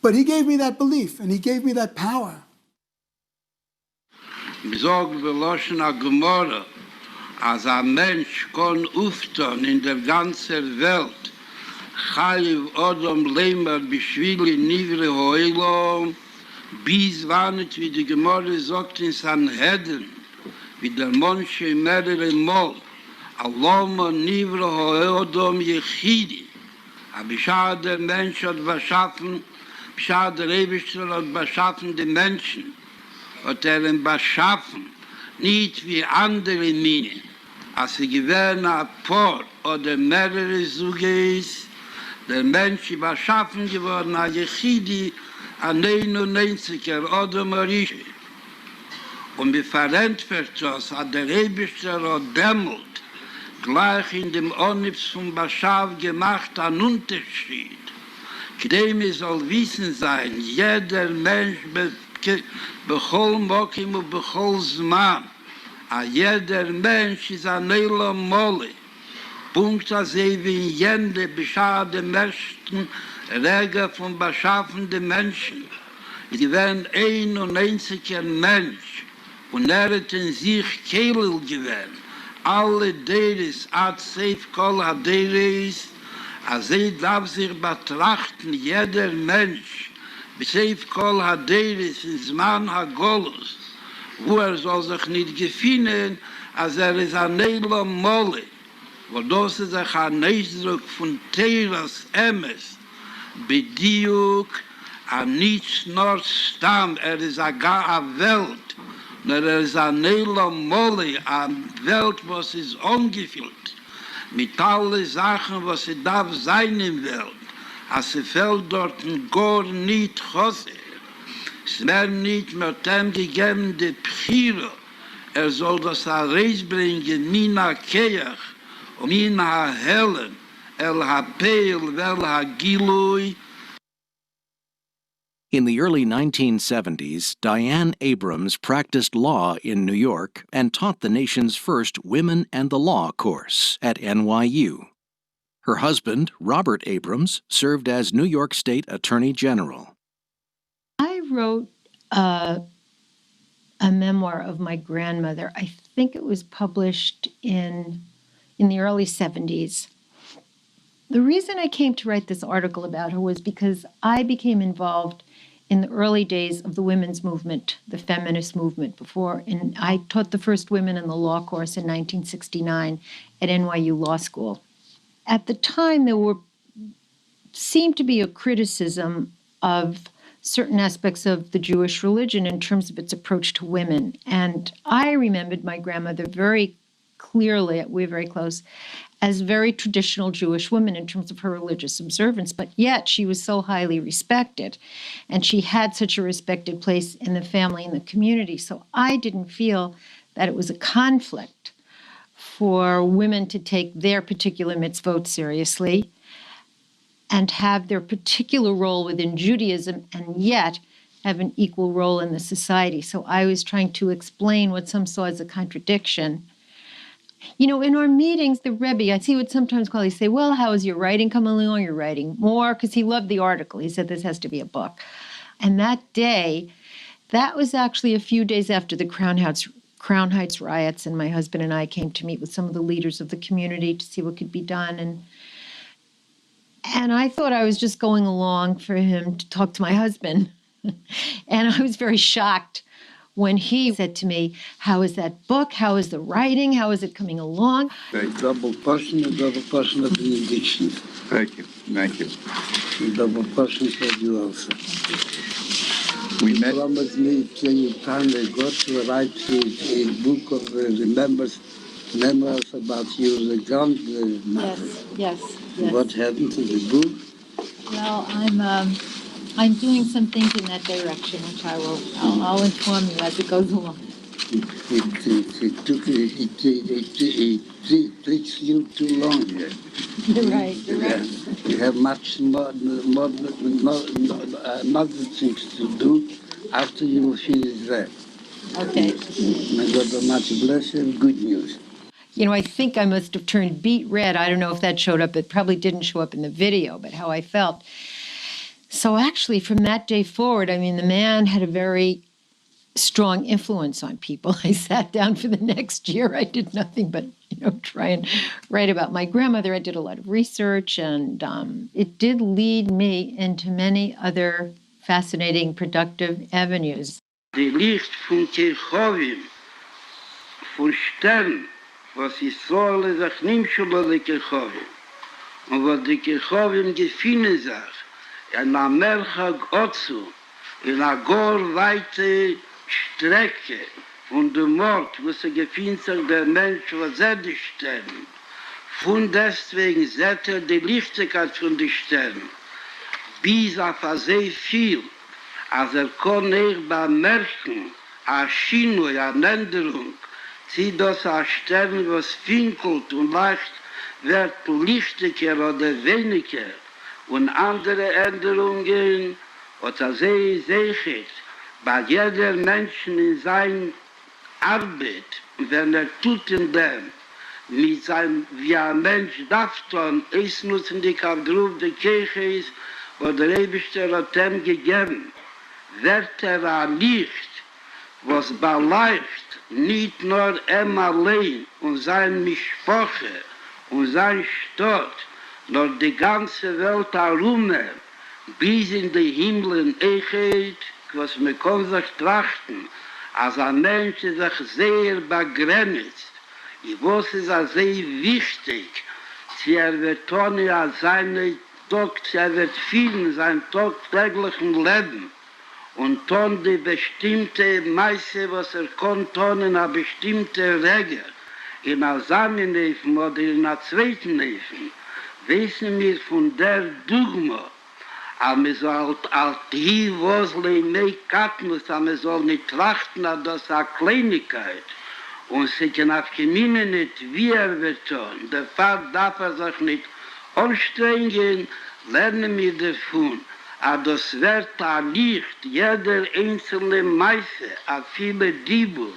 C: But he gave me that belief, and he gave me that power.
M: Gesagt beloschen a Gemara, als ein Mensch kann aufton in der ganzen Welt, Chayiv Odom Leimer Bishvili Nivre Hoilom, bis wannet, wie die Gemara sagt in Sanhedrin, wie der Monsche mehrere Mal, Aloma Nivre Hoilom Yechidi, aber schade der Mensch hat beschaffen, schade der Ewigste hat beschaffen die Menschen, hat ihn beschaffen, nicht wie andere Minen. Als sie gewähren ein paar oder mehrere Suges, der Mensch ist beschaffen geworden, ein Yechidi, ein 99er oder Marische. Und wir verantworten uns, dass der Rebischter hat dämmelt, gleich in dem Onnips von Baschav gemacht einen Unterschied. Dem soll wissen sein, jeder Mensch bechol Mokim und bechol Zman, a jeder Mensch ist ein Elam Mole. Punkt, als wie in jende beschade Mächten, Reger von beschaffenden Menschen. Sie werden ein und einziger Mensch und hat in sich Kehlel gewähnt. Alle Deres, ad seif kol ha-Deres, als sie darf sich betrachten, jeder Mensch, seif kol ha-Deres in Zman ha-Golus, wo soll sich nicht gefinden, als ist ein Elam Mole. Wo das ist ein Ausdruck von Teiras Emes, Bediuk, an nichts nur Stamm, ist eine Welt, und ist ein Elam Mole, eine Welt, was ist ungefüllt, mit allen Sachen, was sie darf sein in der Welt, als sie fällt dort gar nicht Chose. Es werden nicht mit dem gegeben, die Pchiro, soll das herausbringen, Mina Keach, in the
H: early 1970s, Diane Abrams practiced law in New York and taught the nation's first Women and the Law course at NYU. Her husband, Robert Abrams, served as New York State Attorney General.
P: I wrote a memoir of my grandmother. I think it was published in the early 70s. The reason I came to write this article about her was because I became involved in the early days of the women's movement, the feminist movement before, and I taught the first Women in the Law course in 1969 at NYU Law School. At the time, there seemed to be a criticism of certain aspects of the Jewish religion in terms of its approach to women. And I remembered my grandmother very clearly, we're very close, as very traditional Jewish woman in terms of her religious observance, but yet she was so highly respected, and she had such a respected place in the family and the community. So I didn't feel that it was a conflict for women to take their particular mitzvot seriously and have their particular role within Judaism and yet have an equal role in the society. So I was trying to explain what some saw as a contradiction. You know, in our meetings, the Rebbe, I see what sometimes call, he say, well, how is your writing coming along? You're writing more, because he loved the article. He said, this has to be a book. And that day, that was actually a few days after the Crown Heights riots, and my husband and I came to meet with some of the leaders of the community to see what could be done. And I thought I was just going along for him to talk to my husband. And I was very shocked when he said to me, how is that book? How is the writing? How is it coming along?
M: Double portion of benediction.
D: Thank you. Thank you.
M: Double portion for you also.
D: We met.
M: Promised me plenty of time that God to write a book of memoirs about you, the grandmother.
P: Yes.
M: What happened to the book?
P: Well, I'm doing some things in that direction, which I'll inform you as it goes along.
M: It takes you too long here.
P: You're right.
M: You have much more other things to do after you finish that.
P: Okay.
M: May God Almighty bless you and good news.
P: You know, I think I must have turned beet red. I don't know if that showed up. It probably didn't show up in the video, but how I felt. So actually, from that day forward, I mean, the man had a very strong influence on people. I sat down for the next year. I did nothing but, try and write about my grandmother. I did a lot of research, and it did lead me into many other fascinating, productive avenues.
M: Die Licht von Kirchovim, von Stern, was Israel sich nimmt schon bei den Kirchovim. Und was die Kirchovim gefunden sich, in einer Merchag Otzu, in einer gar weite Strecke von dem Ort, wo sie gefunden sich der Mensch, was die Sterne. Von deswegen seht die Lichtigkeit von den Sternen, bis auf sehr viel, als kann bemerken,
J: a Shinui, a Änderung, sie das a Stern, was finkelt und leicht wird lichtiger oder weniger und andere Änderungen, oder sie sichert, bei jeder Menschen in seiner Arbeit, wenn tut in dem, mit seinem, wie ein Mensch darf tun, es nutzen die Kadruf der Kirche ist, wo der Ewigste hat ihm gegeben, wird ein Licht, was beleicht nicht nur ihm allein und sein Mischpoche und sein Stott, nur die ganze Welt herum, bis in die Himmel Echheit, was man kann sich trachten, als ein Mensch sich sehr begrenzt. Ich weiß, es ist sehr wichtig, sie wird tun ja seine Tag, sie wird viel sein tagtäglichen Leben und tun die bestimmte Meise, was kann tun in einer bestimmten Regel, in einer Samennefen oder in einer zweiten Nefen, wissen wir von der Dogma, aber man soll hier was nicht katmus, aber man soll nicht trachten, das ist eine Kleinigkeit. Und sie kann auf Gemüse nicht, wie wird tun. Der Vater darf sich nicht anstrengen, lernen wir davon. Aber das wird ein Licht, jeder einzelne Meise, auf viele Dibur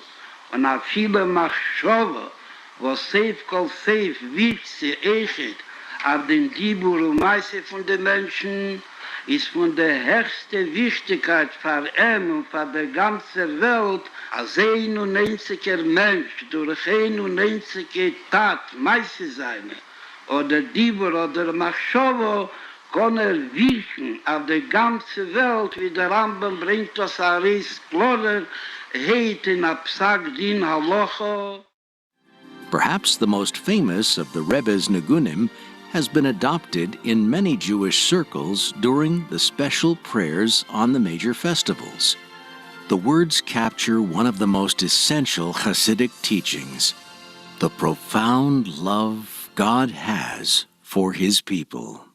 J: und auf viele Machschowe, was safe, wiegt sie echt, auf den Dibur und Meise von den Menschen, ist von der höchsten Wichtigkeit für ihn und für die ganze Welt, als ein und einziger Mensch durch ein und einzige Tat, meiste seine, oder Dibur oder Machschowo, kann wirken auf die ganze Welt, wie der Rambam bringt das Aris Klorer, heit in Absag din Halacha.
H: Perhaps the most famous of the Rebbe's Nigunim has been adopted in many Jewish circles during the special prayers on the major festivals. The words capture one of the most essential Hasidic teachings, the profound love God has for His people.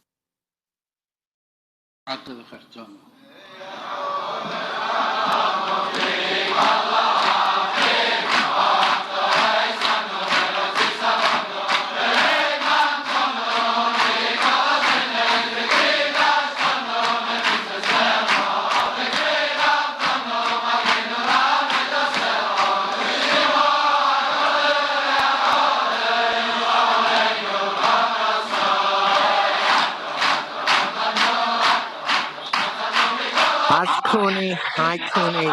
B: Hi, Cooney.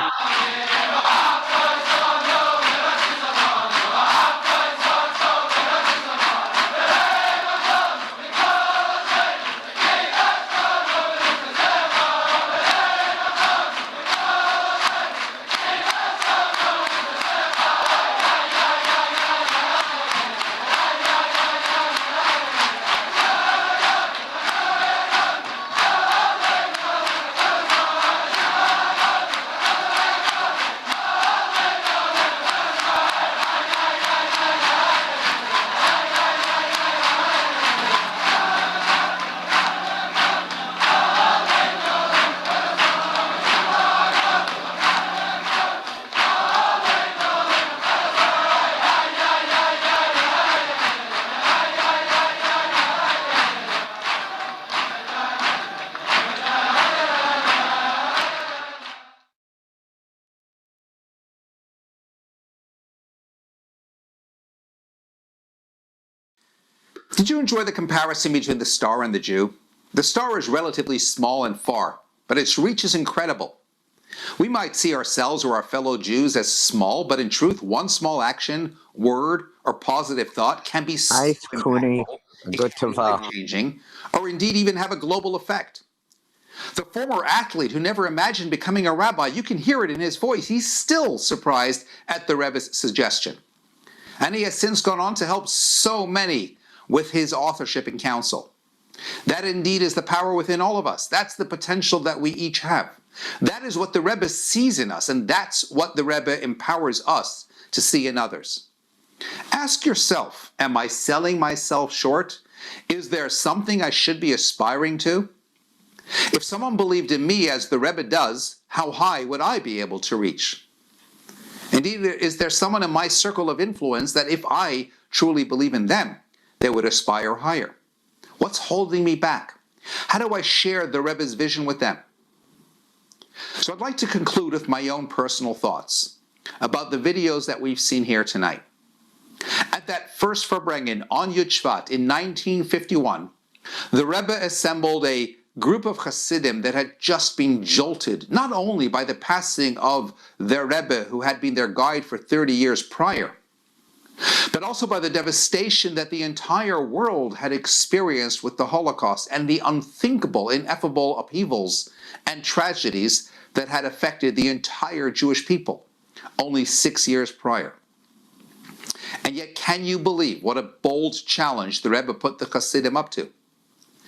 D: Did you enjoy the comparison between the star and the Jew? The star is relatively small and far, but its reach is incredible. We might see ourselves or our fellow Jews as small, but in truth, one small action, word, or positive thought can be so impactful, life-changing, or indeed even have a global effect. The former athlete who never imagined becoming a rabbi, you can hear it in his voice. He's still surprised at the Rebbe's suggestion. And he has since gone on to help so many with his authorship and counsel. That indeed is the power within all of us. That's the potential that we each have. That is what the Rebbe sees in us, and that's what the Rebbe empowers us to see in others. Ask yourself, am I selling myself short? Is there something I should be aspiring to? If someone believed in me as the Rebbe does, how high would I be able to reach? Indeed, is there someone in my circle of influence that if I truly believe in them, they would aspire higher? What's holding me back? How do I share the Rebbe's vision with them? So I'd like to conclude with my own personal thoughts about the videos that we've seen here tonight. At that first Farbrengen on Yud Shvat in 1951, the Rebbe assembled a group of Hasidim that had just been jolted, not only by the passing of their Rebbe, who had been their guide for 30 years prior, but also by the devastation that the entire world had experienced with the Holocaust and the unthinkable, ineffable upheavals and tragedies that had affected the entire Jewish people only 6 years prior. And yet, can you believe what a bold challenge the Rebbe put the Hasidim up to?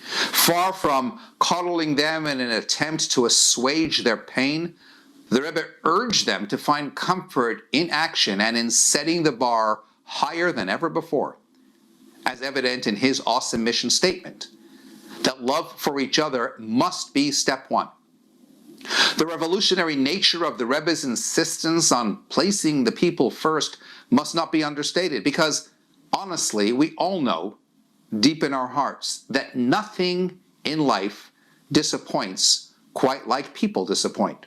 D: Far from coddling them in an attempt to assuage their pain, the Rebbe urged them to find comfort in action and in setting the bar higher than ever before, as evident in his awesome mission statement, that love for each other must be step one. The revolutionary nature of the Rebbe's insistence on placing the people first must not be understated, because honestly, we all know deep in our hearts that nothing in life disappoints quite like people disappoint.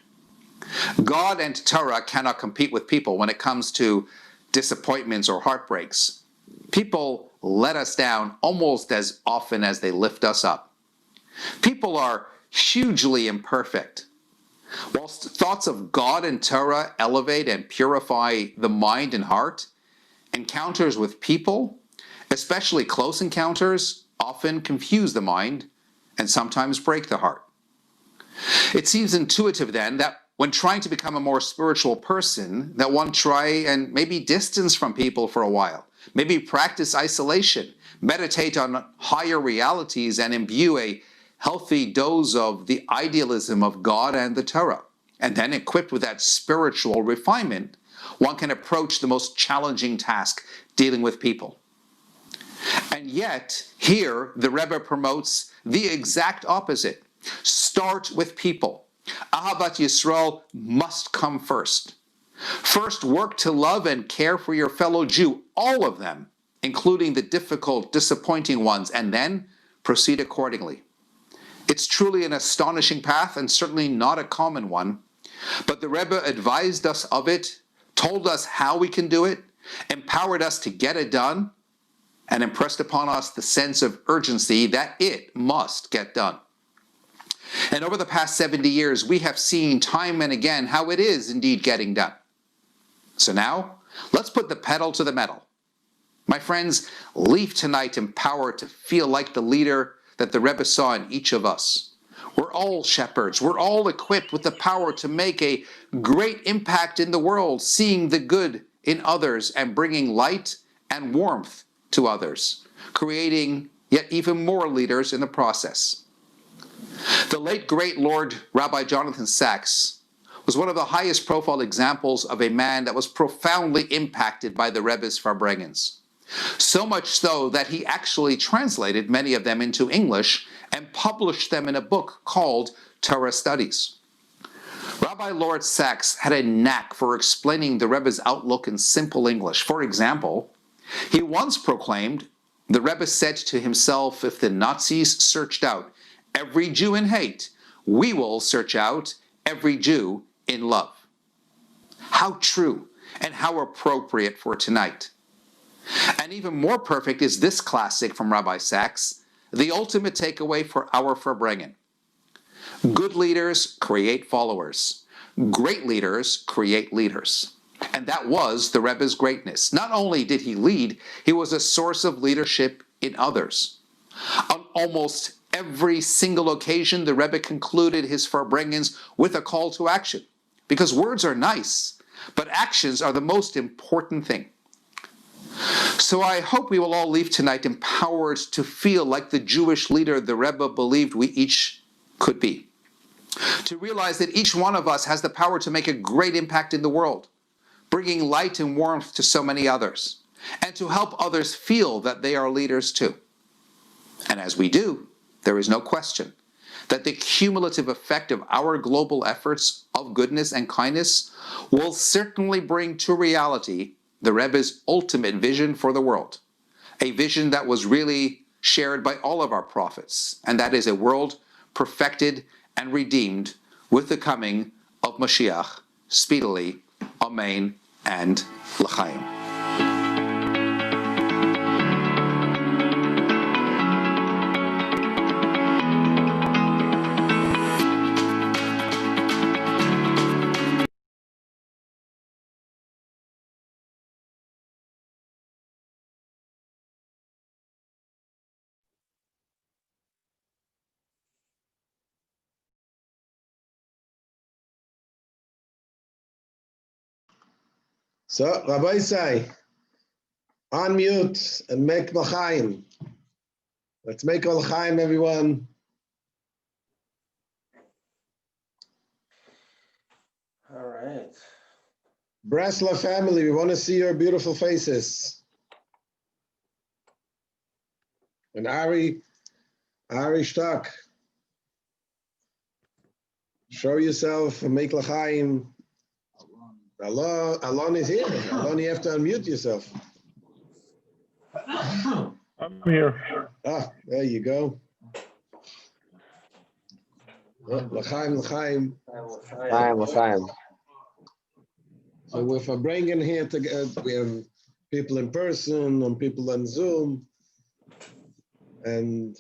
D: God and Torah cannot compete with people when it comes to disappointments or heartbreaks. People let us down almost as often as they lift us up. People are hugely imperfect. Whilst thoughts of God and Torah elevate and purify the mind and heart, encounters with people, especially close encounters, often confuse the mind and sometimes break the heart. It seems intuitive then that when trying to become a more spiritual person, that one try and maybe distance from people for a while, maybe practice isolation, meditate on higher realities, and imbue a healthy dose of the idealism of God and the Torah. And then, equipped with that spiritual refinement, one can approach the most challenging task, dealing with people. And yet, here, the Rebbe promotes the exact opposite. Start with people. Ahavat Yisrael must come first. First, work to love and care for your fellow Jew, all of them, including the difficult, disappointing ones, and then proceed accordingly. It's truly an astonishing path and certainly not a common one, but the Rebbe advised us of it, told us how we can do it, empowered us to get it done, and impressed upon us the sense of urgency that it must get done. And over the past 70 years, we have seen time and again how it is indeed getting done. So now, let's put the pedal to the metal. My friends, leave tonight empowered to feel like the leader that the Rebbe saw in each of us. We're all shepherds. We're all equipped with the power to make a great impact in the world, seeing the good in others and bringing light and warmth to others, creating yet even more leaders in the process. The late great Lord Rabbi Jonathan Sacks was one of the highest profile examples of a man that was profoundly impacted by the Rebbe's Farbrengens. So much so that he actually translated many of them into English and published them in a book called Torah Studies. Rabbi Lord Sacks had a knack for explaining the Rebbe's outlook in simple English. For example, he once proclaimed, the Rebbe said to himself, if the Nazis searched out every Jew in hate, we will search out every Jew in love. How true and how appropriate for tonight. And even more perfect is this classic from Rabbi Sacks, the ultimate takeaway for our Farbrengen. Good leaders create followers. Great leaders create leaders. And that was the Rebbe's greatness. Not only did he lead, he was a source of leadership in others. On almost every single occasion, the Rebbe concluded his Farbrengens with a call to action. Because words are nice, but actions are the most important thing. So I hope we will all leave tonight empowered to feel like the Jewish leader the Rebbe believed we each could be. To realize that each one of us has the power to make a great impact in the world, bringing light and warmth to so many others, and to help others feel that they are leaders too. And as we do, there is no question that the cumulative effect of our global efforts of goodness and kindness will certainly bring to reality the Rebbe's ultimate vision for the world, a vision that was really shared by all of our prophets, and that is a world perfected and redeemed with the coming of Mashiach speedily. Amen and l'chaim.
A: So, Rabbi Say, unmute and make l'chaim. Let's make l'chaim, everyone.
Q: All right.
A: Bresla family, we want to see your beautiful faces. And Ari Shtak, show yourself and make l'chaim. Alon is here. Alon, you have to unmute yourself.
R: I'm here.
A: Ah, there you go. L'chaim.
Q: L'chaim.
A: So we're Farbrengen here together. We have people in person and people on Zoom. And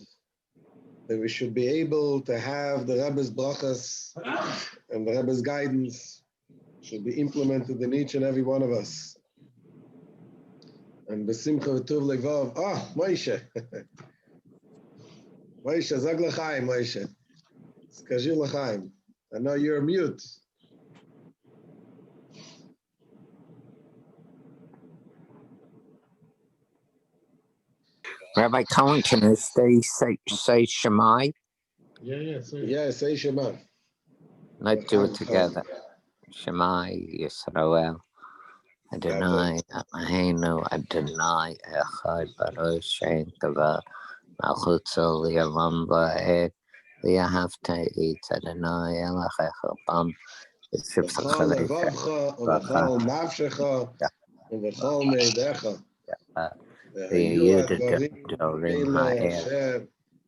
A: that we should be able to have the Rebbe's brachas and the Rebbe's guidance should be implemented in each and every one of us. And b'simcha v'tuv levav. Moshe. Moshe, zag l'chaim, Moshe. Skazhi l'chaim. I know you're mute.
B: Rabbi Cohen, can I say Shemai?
A: Say Shema.
B: Let's do it together. Shemai Yisrael. Adonai Eloheinu Adonai Echad Baruch Shem Kavod Malchutzo Li'olam Va'ed Li'ahavta Et Adonai Elohecha Bam
A: V'chol levavcha v'chol nafshecha v'chol meidecha v'yu advarim asher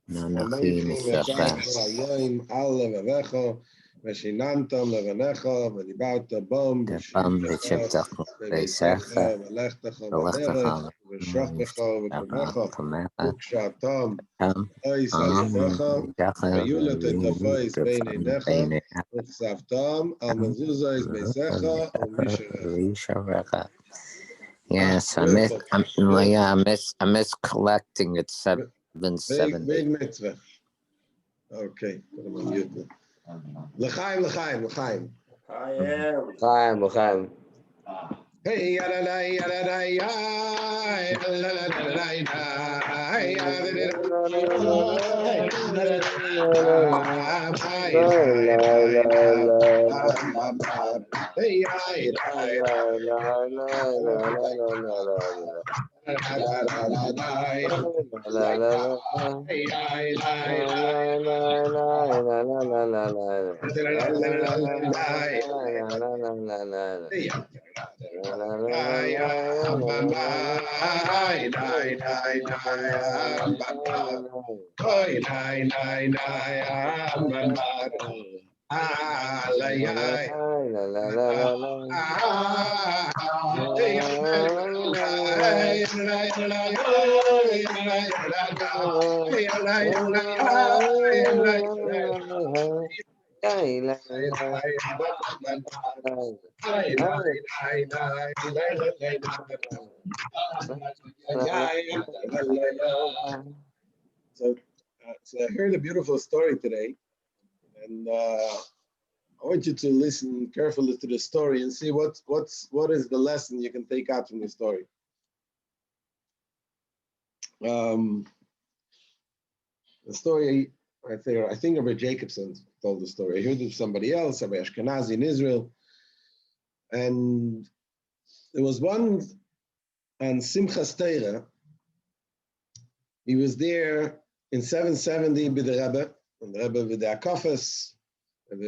A: anointim etzavcha hayoim al levavecha v'shinantam levanecha v'dibata bam v'shivtecha b'meisecha v'lechtecha v'derech v'shochtecha v'kamecha v'kshatam ois alidecha v'yu letetochois bein einecha v'chsavtam al mezuzos beisecha u'misharecha.
B: Yes, I miss collecting at 7:70.
A: Big mitzvah. Okay, put him on mute. L'chaim.
Q: L'chaim.
A: Hey, So I heard a beautiful story today, and I want you to listen carefully to the story and see what is the lesson you can take out from the story. The story, I think Rabbi Jacobson told the story. I heard it from somebody else, Rabbi Ashkenazi in Israel, and there was one on Simchas Torah. He was there in 770 with the Rebbe, and the Rebbe with the Akafas, but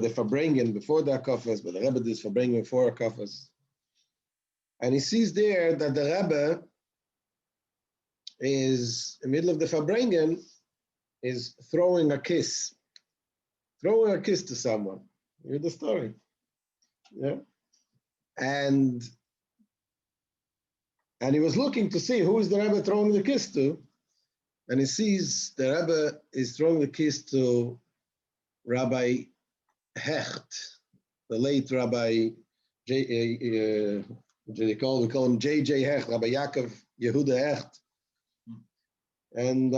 A: the Farbrengen before the Akafas, but the Rebbe did Farbrengen before Akafas. And he sees there that the Rebbe is, in the middle of the Farbrengen, is throwing a kiss to someone. You hear the story? Yeah. And he was looking to see who is the Rebbe throwing the kiss to, and he sees the Rebbe is throwing the kiss to Rabbi Hecht, the late Rabbi we call him J.J. Hecht, Rabbi Yaakov Yehuda Hecht. And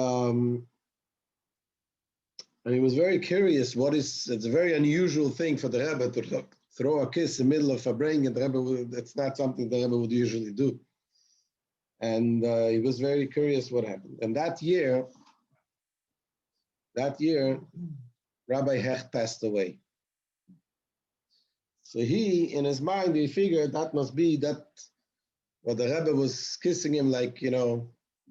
A: he was very curious. It's a very unusual thing for the Rebbe to throw a kiss in the middle of Farbrengen. The Rebbe, that's not something the Rebbe would usually do. And he was very curious what happened. And that year, Rabbi Hecht passed away. So he, in his mind, he figured that must be that what the Rebbe was kissing him, like, giving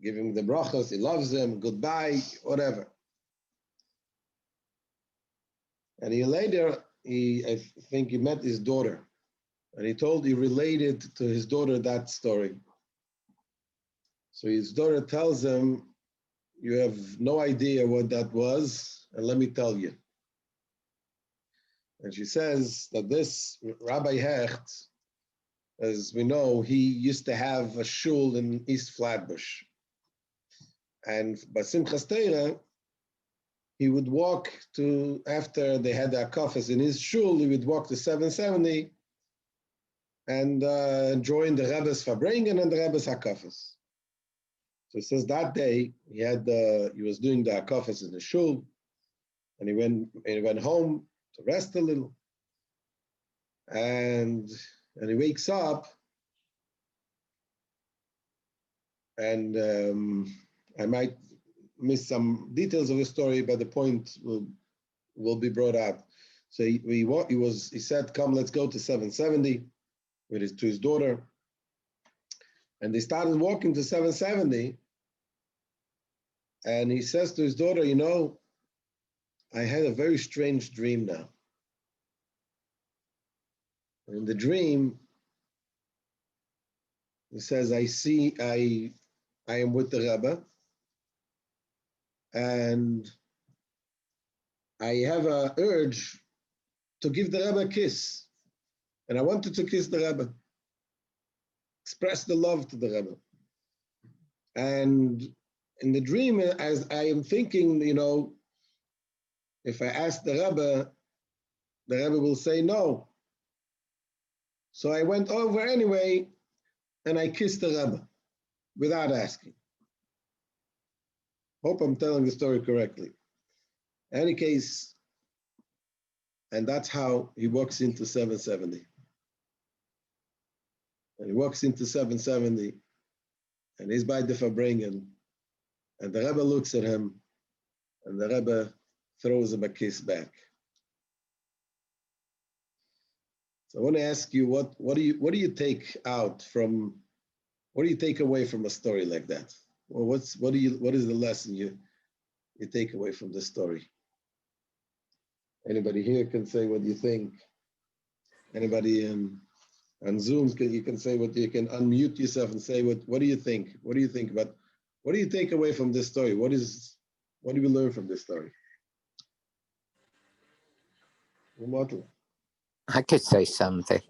A: him the brachos, he loves him, goodbye, whatever. And I think he met his daughter, and he related to his daughter that story. So his daughter tells him, you have no idea what that was, and let me tell you. And she says that this Rabbi Hecht, as we know, he used to have a shul in East Flatbush. And by Simchas Torah, he would walk to, after they had the akafas in his shul, he would walk to 770 and join the Rebbe's Farbrengen and the Rebbe's akafas. So it says that day he was doing the akafas in the shul, and he went home to rest a little, and he wakes up, and I might miss some details of the story, but the point will be brought out. So he said, "Come, let's go to 770 to his daughter," and they started walking to 770. And he says to his daughter, I had a very strange dream now. In the dream, he says, I am with the Rebbe, and I have an urge to give the Rebbe a kiss. And I wanted to kiss the Rebbe, express the love to the Rebbe. And in the dream, as I am thinking, if I ask the Rebbe will say no. So I went over anyway, and I kissed the Rebbe without asking. Hope I'm telling the story correctly. In any case, and that's how he walks into 770. And he walks into 770, and he's by the Farbrengen, and the Rebbe looks at him, and the Rebbe throws him a kiss back. So I want to ask you, what do you take away from a story like that? Well, what is the lesson you take away from the story? Anybody here can say what you think. Anybody on Zoom you can say what you can unmute yourself and say what do you think? What do you think about? What do you take away from this story? What do we learn from this story?
B: I could say something.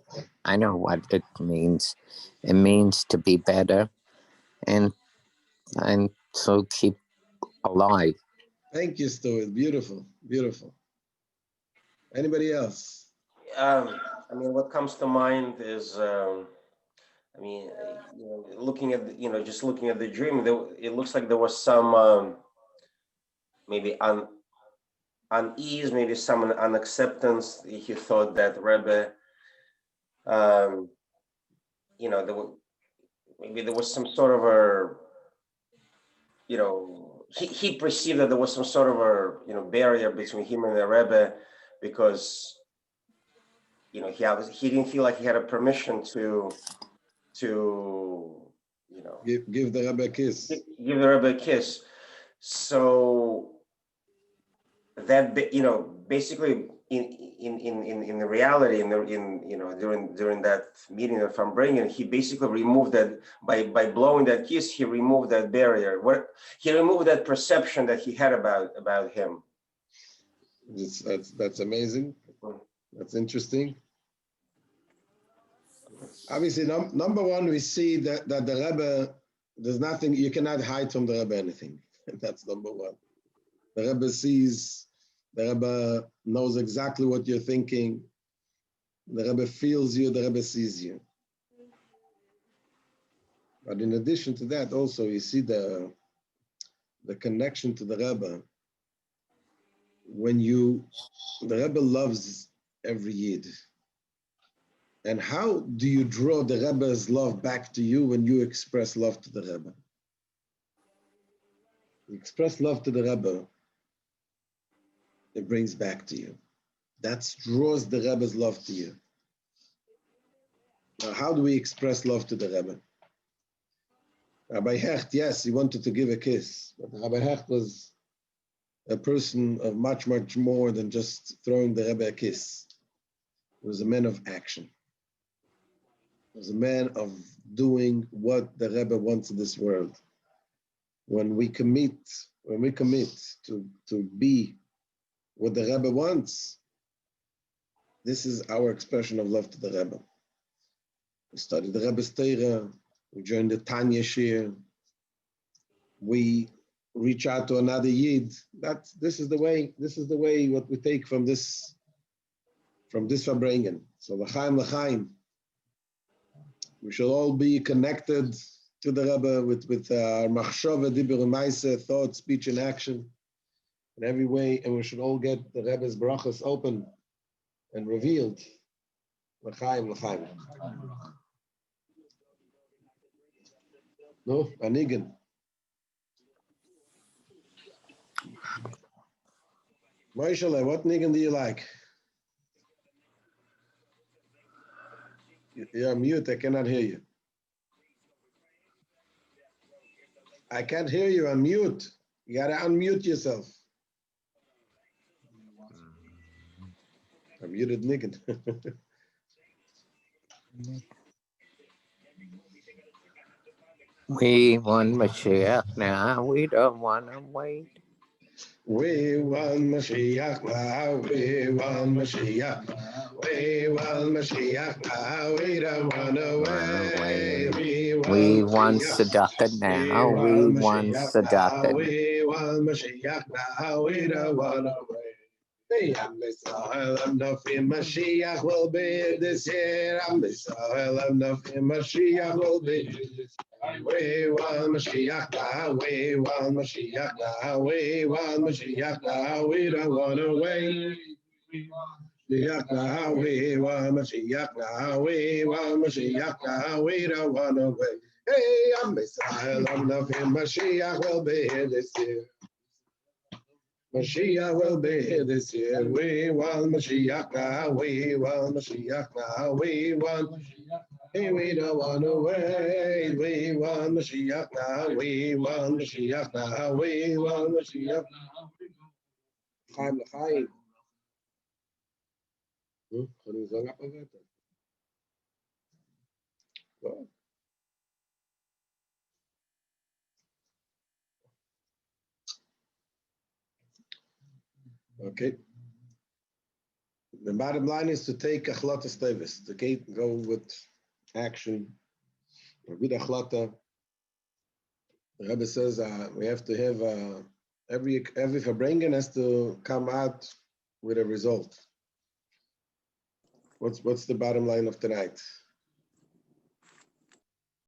B: I know what it means. It means to be better and to keep alive.
A: Thank you, Stuart. Beautiful, beautiful. Anybody else?
Q: What comes to mind is, looking at the dream, it looks like there was some maybe unease, maybe some unacceptance. He thought that Rebbe, there was some sort of he perceived that there was some sort of a barrier between him and the Rebbe, because he didn't feel like he had a permission to
A: give the Rebbe a kiss.
Q: Give the Rebbe a kiss. So that, you know, basically in the reality, during that meeting of Farbrengen, he basically removed that by blowing that kiss. He removed that barrier. He removed that perception that he had about him.
A: That's amazing. That's interesting. Obviously, number one, we see that the Rebbe, there's nothing, you cannot hide from the Rebbe anything. That's number one. The Rebbe sees, the Rebbe knows exactly what you're thinking. The Rebbe feels you, the Rebbe sees you. But in addition to that, also, you see the connection to the Rebbe. When the Rebbe loves every Yid. And how do you draw the Rebbe's love back to you when you express love to the Rebbe? You express love to the Rebbe, it brings back to you. That draws the Rebbe's love to you. Now, how do we express love to the Rebbe? Rabbi Hecht, yes, he wanted to give a kiss, but Rabbi Hecht was a person of much, much more than just throwing the Rebbe a kiss. He was a man of action. He was a man of doing what the Rebbe wants in this world. When we commit to be what the Rebbe wants, this is our expression of love to the Rebbe. We study the Rebbe's Torah, we join the Tanya Shir, we reach out to another Yid. This is the way what we take from this Farbrengen. So l'chaim, we shall all be connected to the Rebbe with our machshava, dibur u'maaseh, thought, speech, and action in every way, and we should all get the Rebbe's brachas open and revealed. L'chaim. No, anigan. Moishele, what nigan do you like? You're mute, I cannot hear you. I can't hear you, I'm mute. You gotta unmute yourself. I'm muted nigan.
B: We want Mashiach now, we don't want to wait.
A: We want Mashiach now, we want Mashiach. We want Mashiach now, we don't want to wait.
B: We want tzedakah now, we want tzedakah.
A: We want Mashiach now, we don't want to wait. I'm nothing, Mashiach will be this year. I'm nothing, Mashiach will be this year. We want Mashiach now, we want Mashiach now, we want Mashiach now, we don't want to wait. Mashiach now, we want Mashiach now, we want Mashiach now, we don't want to wait. Hey, I'm Messiah, I'm nothing, Mashiach will be here this year. Mashiach will be here this year. We want Mashiach now. We want Mashiach now. We want Mashiach. Hey, we don't want to wait. We want Mashiach now. We want Mashiach now. We want Mashiach now. Chaim l'chaim. Kann ich sagen, abwarten? Okay. The bottom line is to take achlatas tevis, to go with action, with achlata. The Rebbe says we have to have every Farbrengen has to come out with a result. What's the bottom line of tonight?